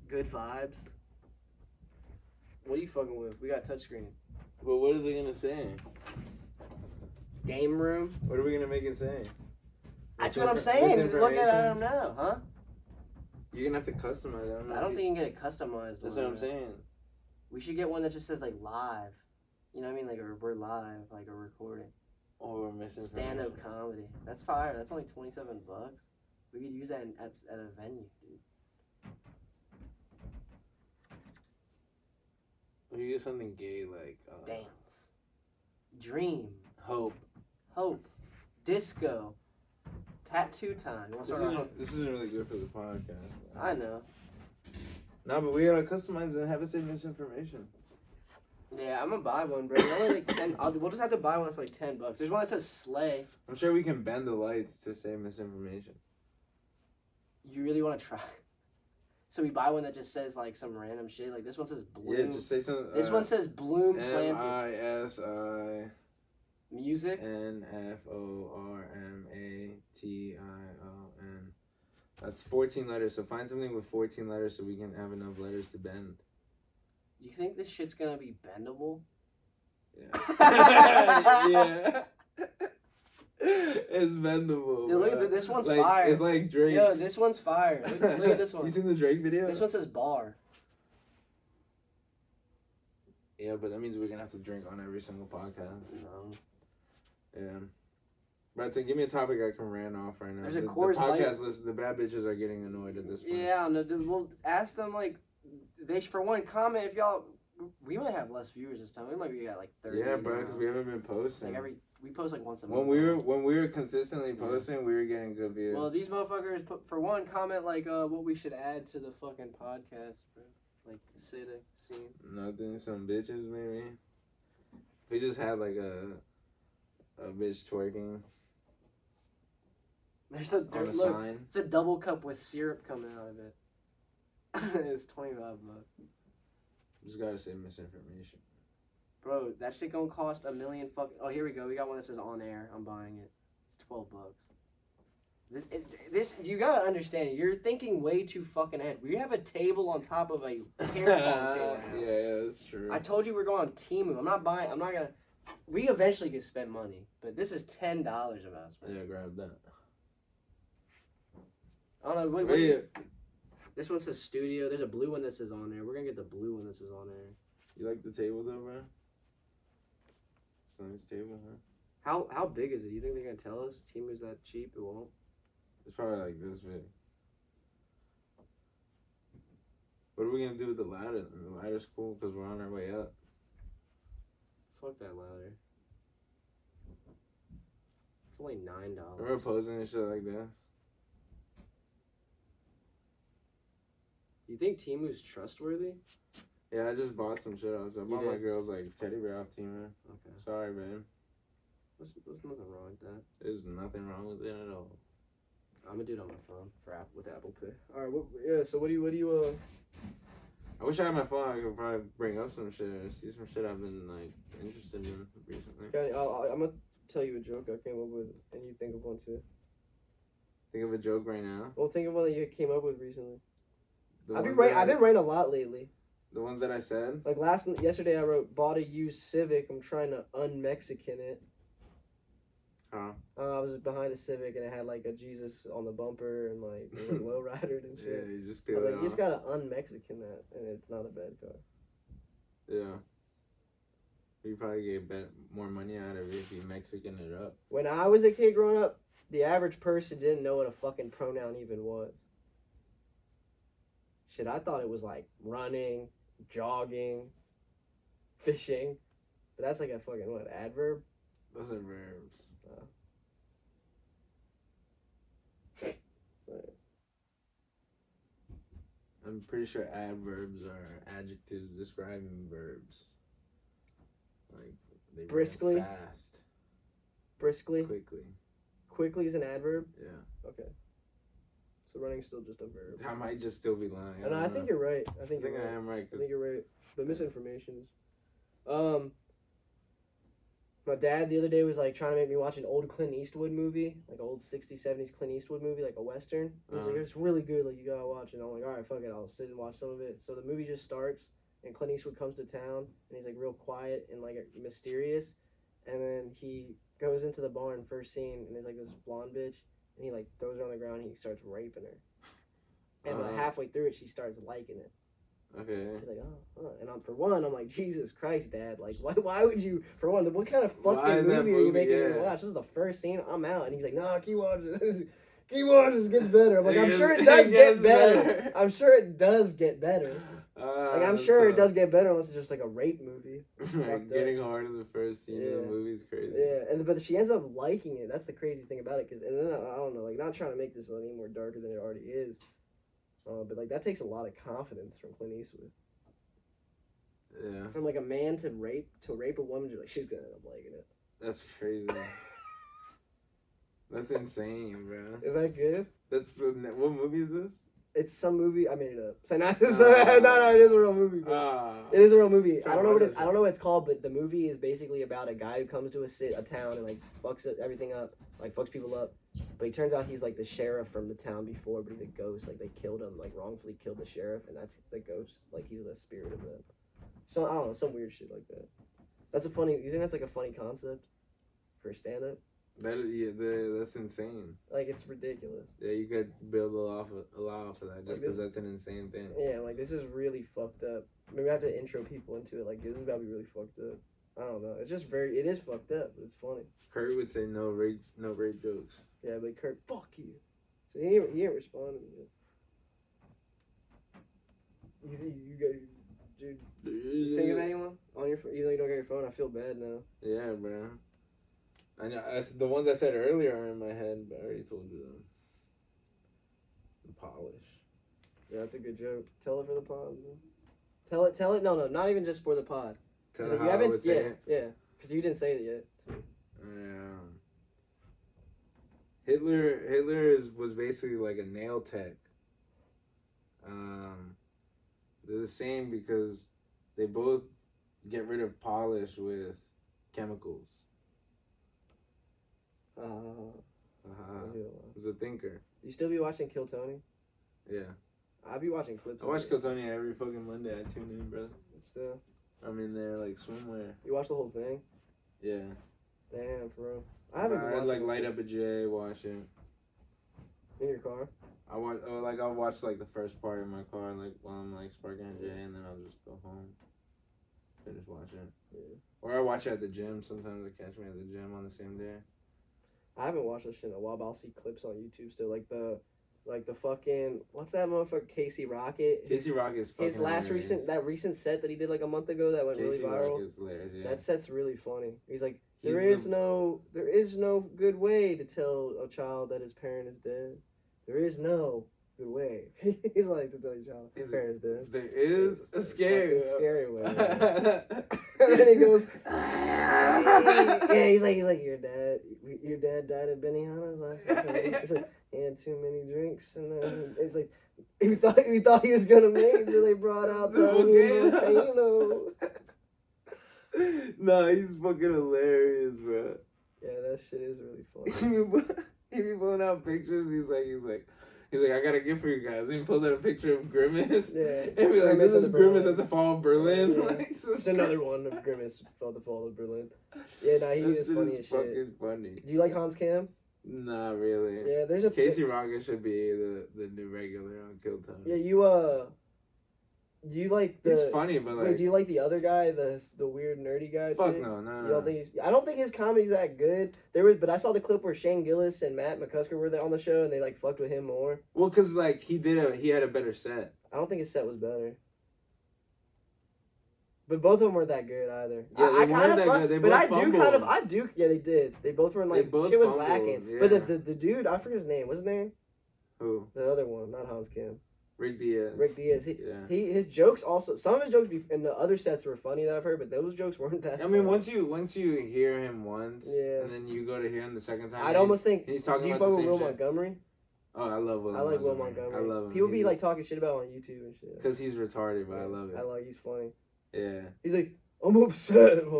[SPEAKER 3] Good vibes. What are you fucking with? We got touchscreen.
[SPEAKER 2] But what is it gonna say?
[SPEAKER 3] Game room.
[SPEAKER 2] What are we gonna make it say?
[SPEAKER 3] That's what I'm saying. Look at it. I don't know, huh?
[SPEAKER 2] You're gonna have to customize it.
[SPEAKER 3] I don't think you can get it customized.
[SPEAKER 2] That's what I'm saying.
[SPEAKER 3] We should get one that just says like live. You know what I mean? Like we're live, like a recording.
[SPEAKER 2] Or misinformation.
[SPEAKER 3] Stand-up comedy. That's fire. That's only $27. We could use that at a venue, dude.
[SPEAKER 2] We get something gay like
[SPEAKER 3] dance, dream,
[SPEAKER 2] hope,
[SPEAKER 3] disco, tattoo time.
[SPEAKER 2] This isn't really good for the podcast.
[SPEAKER 3] I know.
[SPEAKER 2] No, but we gotta customize it and have it say misinformation.
[SPEAKER 3] Yeah, I'm gonna buy one, bro. It's only like 10. We'll just have to buy one that's like $10. There's one that says slay.
[SPEAKER 2] I'm sure we can bend the lights to say misinformation.
[SPEAKER 3] You really want to try? So we buy one that just says like some random shit. Like this one says bloom.
[SPEAKER 2] Yeah, just say something.
[SPEAKER 3] This one says bloom planted.
[SPEAKER 2] MISI.
[SPEAKER 3] Music.
[SPEAKER 2] NFORMATION. That's 14 letters. So find something with 14 letters so we can have enough letters to bend.
[SPEAKER 3] You think this shit's gonna be bendable?
[SPEAKER 2] Yeah. Yeah. It's bendable.
[SPEAKER 3] Dude, look at this one's fire.
[SPEAKER 2] It's like Drake.
[SPEAKER 3] Yo, this one's fire. Look at this one.
[SPEAKER 2] You seen the Drake video?
[SPEAKER 3] This one says bar.
[SPEAKER 2] Yeah, but that means we're gonna have to drink on every single podcast.
[SPEAKER 3] No.
[SPEAKER 2] Yeah. But to give me a topic I can rant off right now.
[SPEAKER 3] There's a
[SPEAKER 2] the podcast list. The bad bitches are getting annoyed at this point.
[SPEAKER 3] Yeah, no, dude, we'll ask them like, they for one comment if y'all. We might have less viewers this time. We might be at like 30.
[SPEAKER 2] Yeah, bro, because we haven't been posting.
[SPEAKER 3] Like we post like once a month.
[SPEAKER 2] When we were consistently posting, we were getting good views.
[SPEAKER 3] Well, these motherfuckers for one comment like what we should add to the fucking podcast, bro. Like say the scene.
[SPEAKER 2] Nothing. Some bitches maybe. We just had like a bitch twerking.
[SPEAKER 3] There's a sign. It's a double cup with syrup coming out of it. It's $25.
[SPEAKER 2] Just gotta say misinformation.
[SPEAKER 3] Bro, that shit gonna cost $1 million fucking. Oh, here we go. We got one that says on air. I'm buying it. It's $12. This you gotta understand. You're thinking way too fucking ahead. We have a table on top of a ping pong table now.
[SPEAKER 2] Yeah, that's true.
[SPEAKER 3] I told you we're going on Temu. I'm not gonna. We eventually can spend money, but this is $10 of us.
[SPEAKER 2] Yeah, grab that.
[SPEAKER 3] I don't know.
[SPEAKER 2] Wait,
[SPEAKER 3] This one says studio. There's a blue one that says on there. We're gonna get the blue one that says on there.
[SPEAKER 2] you like the table though, bro? It's a nice table, huh?
[SPEAKER 3] How big is it? You think they're gonna tell us? Timu's that cheap? It won't.
[SPEAKER 2] It's probably like this big. What are we gonna do with the ladder? The ladder's cool because we're on our way up.
[SPEAKER 3] Fuck that ladder. It's only $9.
[SPEAKER 2] Remember posing and shit like that?
[SPEAKER 3] You think Timu's trustworthy?
[SPEAKER 2] Yeah, I just bought some shit off. So I
[SPEAKER 3] You
[SPEAKER 2] bought my
[SPEAKER 3] did?
[SPEAKER 2] girl's like teddy bear off Temu.
[SPEAKER 3] Okay.
[SPEAKER 2] Sorry, man.
[SPEAKER 3] There's nothing wrong with that.
[SPEAKER 2] There's nothing wrong with it at all.
[SPEAKER 3] I'm gonna do it on my phone with Apple Pay. All right. So what do you
[SPEAKER 2] I wish I had my phone. I could probably bring up some shit or see some shit I've been like interested in recently.
[SPEAKER 3] I'm gonna tell you a joke I came up with, and you think of one too.
[SPEAKER 2] Think of a joke right now.
[SPEAKER 3] Well, think of one that you came up with recently.
[SPEAKER 2] The
[SPEAKER 3] I've been
[SPEAKER 2] ones
[SPEAKER 3] writing a lot lately.
[SPEAKER 2] The ones that I said.
[SPEAKER 3] Like yesterday, I wrote bought a used Civic. I'm trying to un-Mexican it.
[SPEAKER 2] Huh?
[SPEAKER 3] I was behind a Civic and it had like a Jesus on the bumper and like it was low ridered and shit.
[SPEAKER 2] Yeah, you just
[SPEAKER 3] I
[SPEAKER 2] peel
[SPEAKER 3] was
[SPEAKER 2] it
[SPEAKER 3] like,
[SPEAKER 2] off.
[SPEAKER 3] you just gotta un-Mexican that, and it's not a bad car.
[SPEAKER 2] Yeah. You probably get more money out of it if you Mexican it up.
[SPEAKER 3] When I was a kid growing up, the average person didn't know what a fucking pronoun even was. Shit, I thought it was like running, jogging, fishing. But that's like a fucking, what, adverb?
[SPEAKER 2] Those are verbs. I'm pretty sure adverbs are adjectives describing verbs. Like, they
[SPEAKER 3] Briskly?
[SPEAKER 2] run fast.
[SPEAKER 3] Briskly?
[SPEAKER 2] Quickly.
[SPEAKER 3] Quickly is an adverb?
[SPEAKER 2] Yeah.
[SPEAKER 3] Okay. So running's still just a verb.
[SPEAKER 2] I might just still be lying.
[SPEAKER 3] And I think you're right. I think
[SPEAKER 2] I
[SPEAKER 3] you're right.
[SPEAKER 2] am right.
[SPEAKER 3] I think you're right. But misinformations. My dad the other day was like trying to make me watch an old Clint Eastwood movie, like an old 60s, 70s Clint Eastwood movie, like a Western. He was like, it's really good, like you gotta watch it. And I'm like, all right, fuck it, I'll sit and watch some of it. So the movie just starts, and Clint Eastwood comes to town, and he's like real quiet and like mysterious. And then he goes into the barn, first scene, and there's like this blonde bitch, and he like throws her on the ground, and he starts raping her. And like halfway through it, she starts liking it.
[SPEAKER 2] Okay.
[SPEAKER 3] She's like, and I'm like, Jesus Christ, Dad, like, why would you, for one, what kind of fucking movie are you making me watch? This is the first scene, I'm out, and he's like, nah, keep watching, keep watching, this gets better. I'm like, I'm sure it does get better. I'm sure it does get better. Like, I'm sure it does get better unless it's just like a rape movie.
[SPEAKER 2] Getting hard in the first scene of the movie is crazy.
[SPEAKER 3] Yeah, but she ends up liking it. That's the crazy thing about it. And then, I don't know, like, not trying to make this any more darker than it already is. But like that takes a lot of confidence from Clint Eastwood.
[SPEAKER 2] Yeah.
[SPEAKER 3] From like a man to rape a woman, you're like, she's gonna end up liking it.
[SPEAKER 2] That's crazy. That's insane, bro.
[SPEAKER 3] Is that good?
[SPEAKER 2] What movie is this?
[SPEAKER 3] It's some movie. I made it up. So no, it is a real movie. It is a real movie. I don't know what it's called, but the movie is basically about a guy who comes to a town and like fucks everything up, like fucks people up. But he turns out he's like the sheriff from the town before, but he's a ghost. Like they killed him, like wrongfully killed the sheriff, and that's the ghost. Like he's the spirit of that. So I don't know, some weird shit like that. You think that's like a funny concept for stand up?
[SPEAKER 2] That's insane.
[SPEAKER 3] Like it's ridiculous.
[SPEAKER 2] Yeah, you could build a lot off of that just because that's an insane thing.
[SPEAKER 3] Yeah, like this is really fucked up. Maybe I have to intro people into it. Like this is about to be really fucked up. I don't know. It's just it is fucked up, but it's funny.
[SPEAKER 2] Kurt would say no rape jokes.
[SPEAKER 3] Yeah, but Kurt, fuck you. So he ain't responding yet. You think of anyone on your phone? Even though you don't get your phone, I feel bad now.
[SPEAKER 2] Yeah, bro. I know. The ones I said earlier are in my head, but I already told you them. The polish.
[SPEAKER 3] Yeah, that's a good joke. Tell it for the pod. Man. Tell it. No, not even just for the pod.
[SPEAKER 2] Tell it how I would say it.
[SPEAKER 3] Yeah, because you didn't say it yet.
[SPEAKER 2] Hitler was basically like a nail tech. They're the same because they both get rid of polish with chemicals. He's a thinker.
[SPEAKER 3] You still be watching Kill Tony?
[SPEAKER 2] Yeah.
[SPEAKER 3] I be watching clips.
[SPEAKER 2] I watch Kill Tony every fucking Monday. I tune in, bro.
[SPEAKER 3] Still.
[SPEAKER 2] I'm in there like swimwear.
[SPEAKER 3] You watch the whole thing?
[SPEAKER 2] Yeah.
[SPEAKER 3] Damn, for real. I haven't been watching.
[SPEAKER 2] I'd like light up a J, watch it.
[SPEAKER 3] In your car?
[SPEAKER 2] I'll watch like the first part in my car, like while I'm like sparking a J, and then I'll just go home, finish watching.
[SPEAKER 3] Yeah.
[SPEAKER 2] Or I watch it at the gym. Sometimes they catch me at the gym on the same day.
[SPEAKER 3] I haven't watched this shit in a while, but I'll see clips on YouTube still. Like the fucking, what's that motherfucker, Casey Rocket?
[SPEAKER 2] Casey Rocket's fucking
[SPEAKER 3] his last
[SPEAKER 2] hilarious.
[SPEAKER 3] recent set that he did like a month ago that went really viral.
[SPEAKER 2] Rocket's hilarious, yeah.
[SPEAKER 3] That set's really funny. He's like,
[SPEAKER 2] He's
[SPEAKER 3] there is no good way to tell a child that his parent is dead. There is no good way. He's like, to tell your child his parent is dead.
[SPEAKER 2] There is a scary
[SPEAKER 3] way. And then he goes, yeah, he's like, your dad died at Benihana's last night. He's like, he had too many drinks, and then it's like, we thought he was gonna make it, so they brought out the volcano.
[SPEAKER 2] Nah, he's fucking hilarious, bro.
[SPEAKER 3] Yeah, that shit is really funny.
[SPEAKER 2] He be pulling out pictures. He's like, I got a gift for you guys. And he pulls out a picture of Grimace.
[SPEAKER 3] Yeah.
[SPEAKER 2] And be like, this is Grimace at the fall of Berlin.
[SPEAKER 3] Yeah.
[SPEAKER 2] Like,
[SPEAKER 3] There's another one of Grimace felt the fall of Berlin. Yeah, nah, he is funny as shit.
[SPEAKER 2] Fucking funny.
[SPEAKER 3] Do you like Hans Kim?
[SPEAKER 2] Nah, really.
[SPEAKER 3] Yeah, there's a
[SPEAKER 2] Casey Rocket should be the new regular on Kill Time.
[SPEAKER 3] Yeah, do you like the?
[SPEAKER 2] He's funny, but like.
[SPEAKER 3] Wait, do you like the other guy, the weird nerdy guy?
[SPEAKER 2] Fuck
[SPEAKER 3] too?
[SPEAKER 2] no.
[SPEAKER 3] You don't think I don't think his comedy's that good. But I saw the clip where Shane Gillis and Matt McCusker were there on the show, and they like fucked with him more.
[SPEAKER 2] Well, cause like he had a better set.
[SPEAKER 3] I don't think his set was better. But both of them weren't that good either.
[SPEAKER 2] Yeah,
[SPEAKER 3] I kind of
[SPEAKER 2] good. They both fumbled.
[SPEAKER 3] Yeah, they did. They both were like, shit was lacking.
[SPEAKER 2] Yeah.
[SPEAKER 3] But the dude, I forget his name. What's his name?
[SPEAKER 2] Who?
[SPEAKER 3] The other one, not Hans Kim.
[SPEAKER 2] Rick Diaz.
[SPEAKER 3] His jokes also, some of his jokes in the other sets were funny that I've heard, but those jokes weren't that.
[SPEAKER 2] I mean, once you hear him once,
[SPEAKER 3] yeah,
[SPEAKER 2] and then you go to hear him the second time.
[SPEAKER 3] I'd almost think.
[SPEAKER 2] He's talking
[SPEAKER 3] do you
[SPEAKER 2] about
[SPEAKER 3] fuck
[SPEAKER 2] the
[SPEAKER 3] with
[SPEAKER 2] same
[SPEAKER 3] Will
[SPEAKER 2] shit.
[SPEAKER 3] Montgomery?
[SPEAKER 2] Oh, I love Will.
[SPEAKER 3] I like Will Montgomery.
[SPEAKER 2] I love him.
[SPEAKER 3] People be like talking shit about on YouTube and shit.
[SPEAKER 2] Because he's retarded, but I love it.
[SPEAKER 3] He's funny.
[SPEAKER 2] Yeah.
[SPEAKER 3] He's like, I'm upset. Yeah.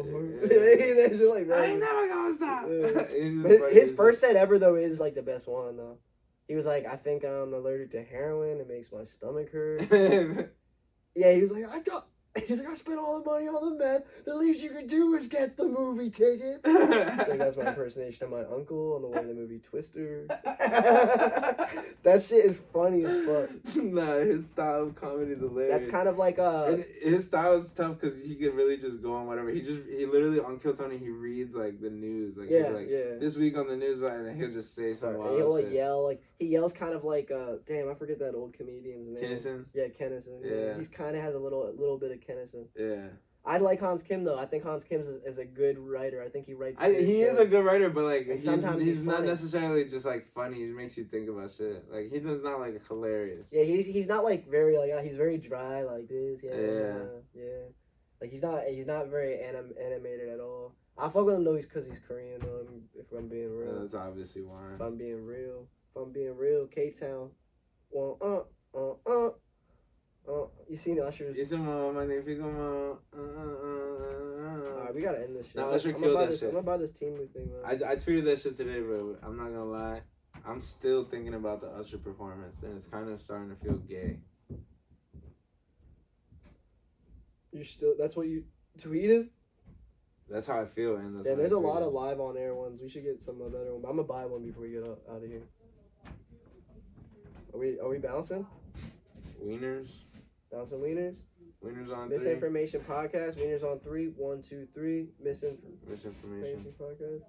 [SPEAKER 3] He's like,
[SPEAKER 2] I ain't never gonna stop.
[SPEAKER 3] Yeah. His first set ever though is like the best one though. He was like, I think I'm allergic to heroin. It makes my stomach hurt. Yeah, he was like, I spent all the money on the meth. The least you could do is get the movie tickets. Like, that's my impersonation of my uncle on the way to the movie Twister. That shit is funny as fuck.
[SPEAKER 2] Nah, his style of comedy is hilarious.
[SPEAKER 3] That's kind of like
[SPEAKER 2] And his style is tough because he can really just go on whatever. He literally on Kill Tony he reads like the news. Like he'll be like, this week on the news, and then he'll just say some wild
[SPEAKER 3] he'll
[SPEAKER 2] shit.
[SPEAKER 3] like yell, like he yells kind of like damn, I forget that old comedian's name.
[SPEAKER 2] Kennison?
[SPEAKER 3] Yeah, Kennison. Yeah. He's kind of has a little bit of Kennison.
[SPEAKER 2] Yeah.
[SPEAKER 3] I like Hans Kim though. I think Hans Kim is a good writer. I think he writes.
[SPEAKER 2] He is a good writer, but like
[SPEAKER 3] sometimes
[SPEAKER 2] he's not necessarily just like funny. He makes you think about shit. Like he does not like hilarious.
[SPEAKER 3] Yeah, he's not like very like he's very dry like this. Yeah. Like he's not very animated at all. I fuck with him though because he's Korean though. If I'm being real.
[SPEAKER 2] That's obviously why.
[SPEAKER 3] If I'm being real, K-Town. You seen Usher's?
[SPEAKER 2] Alright,
[SPEAKER 3] we gotta end this shit.
[SPEAKER 2] Now Usher killed that shit.
[SPEAKER 3] I'm gonna buy this Temu thing, man.
[SPEAKER 2] I tweeted that shit today, but I'm not gonna lie. I'm still thinking about the Usher performance, and it's kind of starting to feel gay.
[SPEAKER 3] That's what you tweeted?
[SPEAKER 2] That's how I feel, and that's
[SPEAKER 3] there's a lot of live on air ones. We should get some better one. I'm gonna buy one before we get out of here. Are we bouncing?
[SPEAKER 2] Wieners.
[SPEAKER 3] Bouncing wieners.
[SPEAKER 2] Wieners on
[SPEAKER 3] Misinformation Podcast. Wieners on 3. 1, 2, 3.
[SPEAKER 2] Misinformation
[SPEAKER 3] Podcast.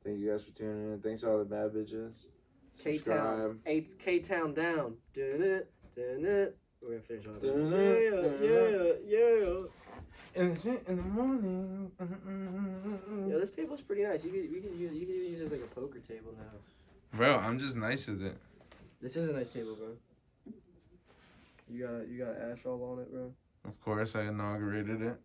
[SPEAKER 2] Thank you guys for tuning in. Thanks to all the bad bitches.
[SPEAKER 3] K-Town. K-Town down. Doing it. We're gonna finish on
[SPEAKER 2] that. Yeah. In the morning.
[SPEAKER 3] Yeah, this table's pretty nice. You can use it as like a poker table now.
[SPEAKER 2] Bro, I'm just nice with it.
[SPEAKER 3] This is a nice table, bro. You got ash all on it, bro.
[SPEAKER 2] Of course, I inaugurated it.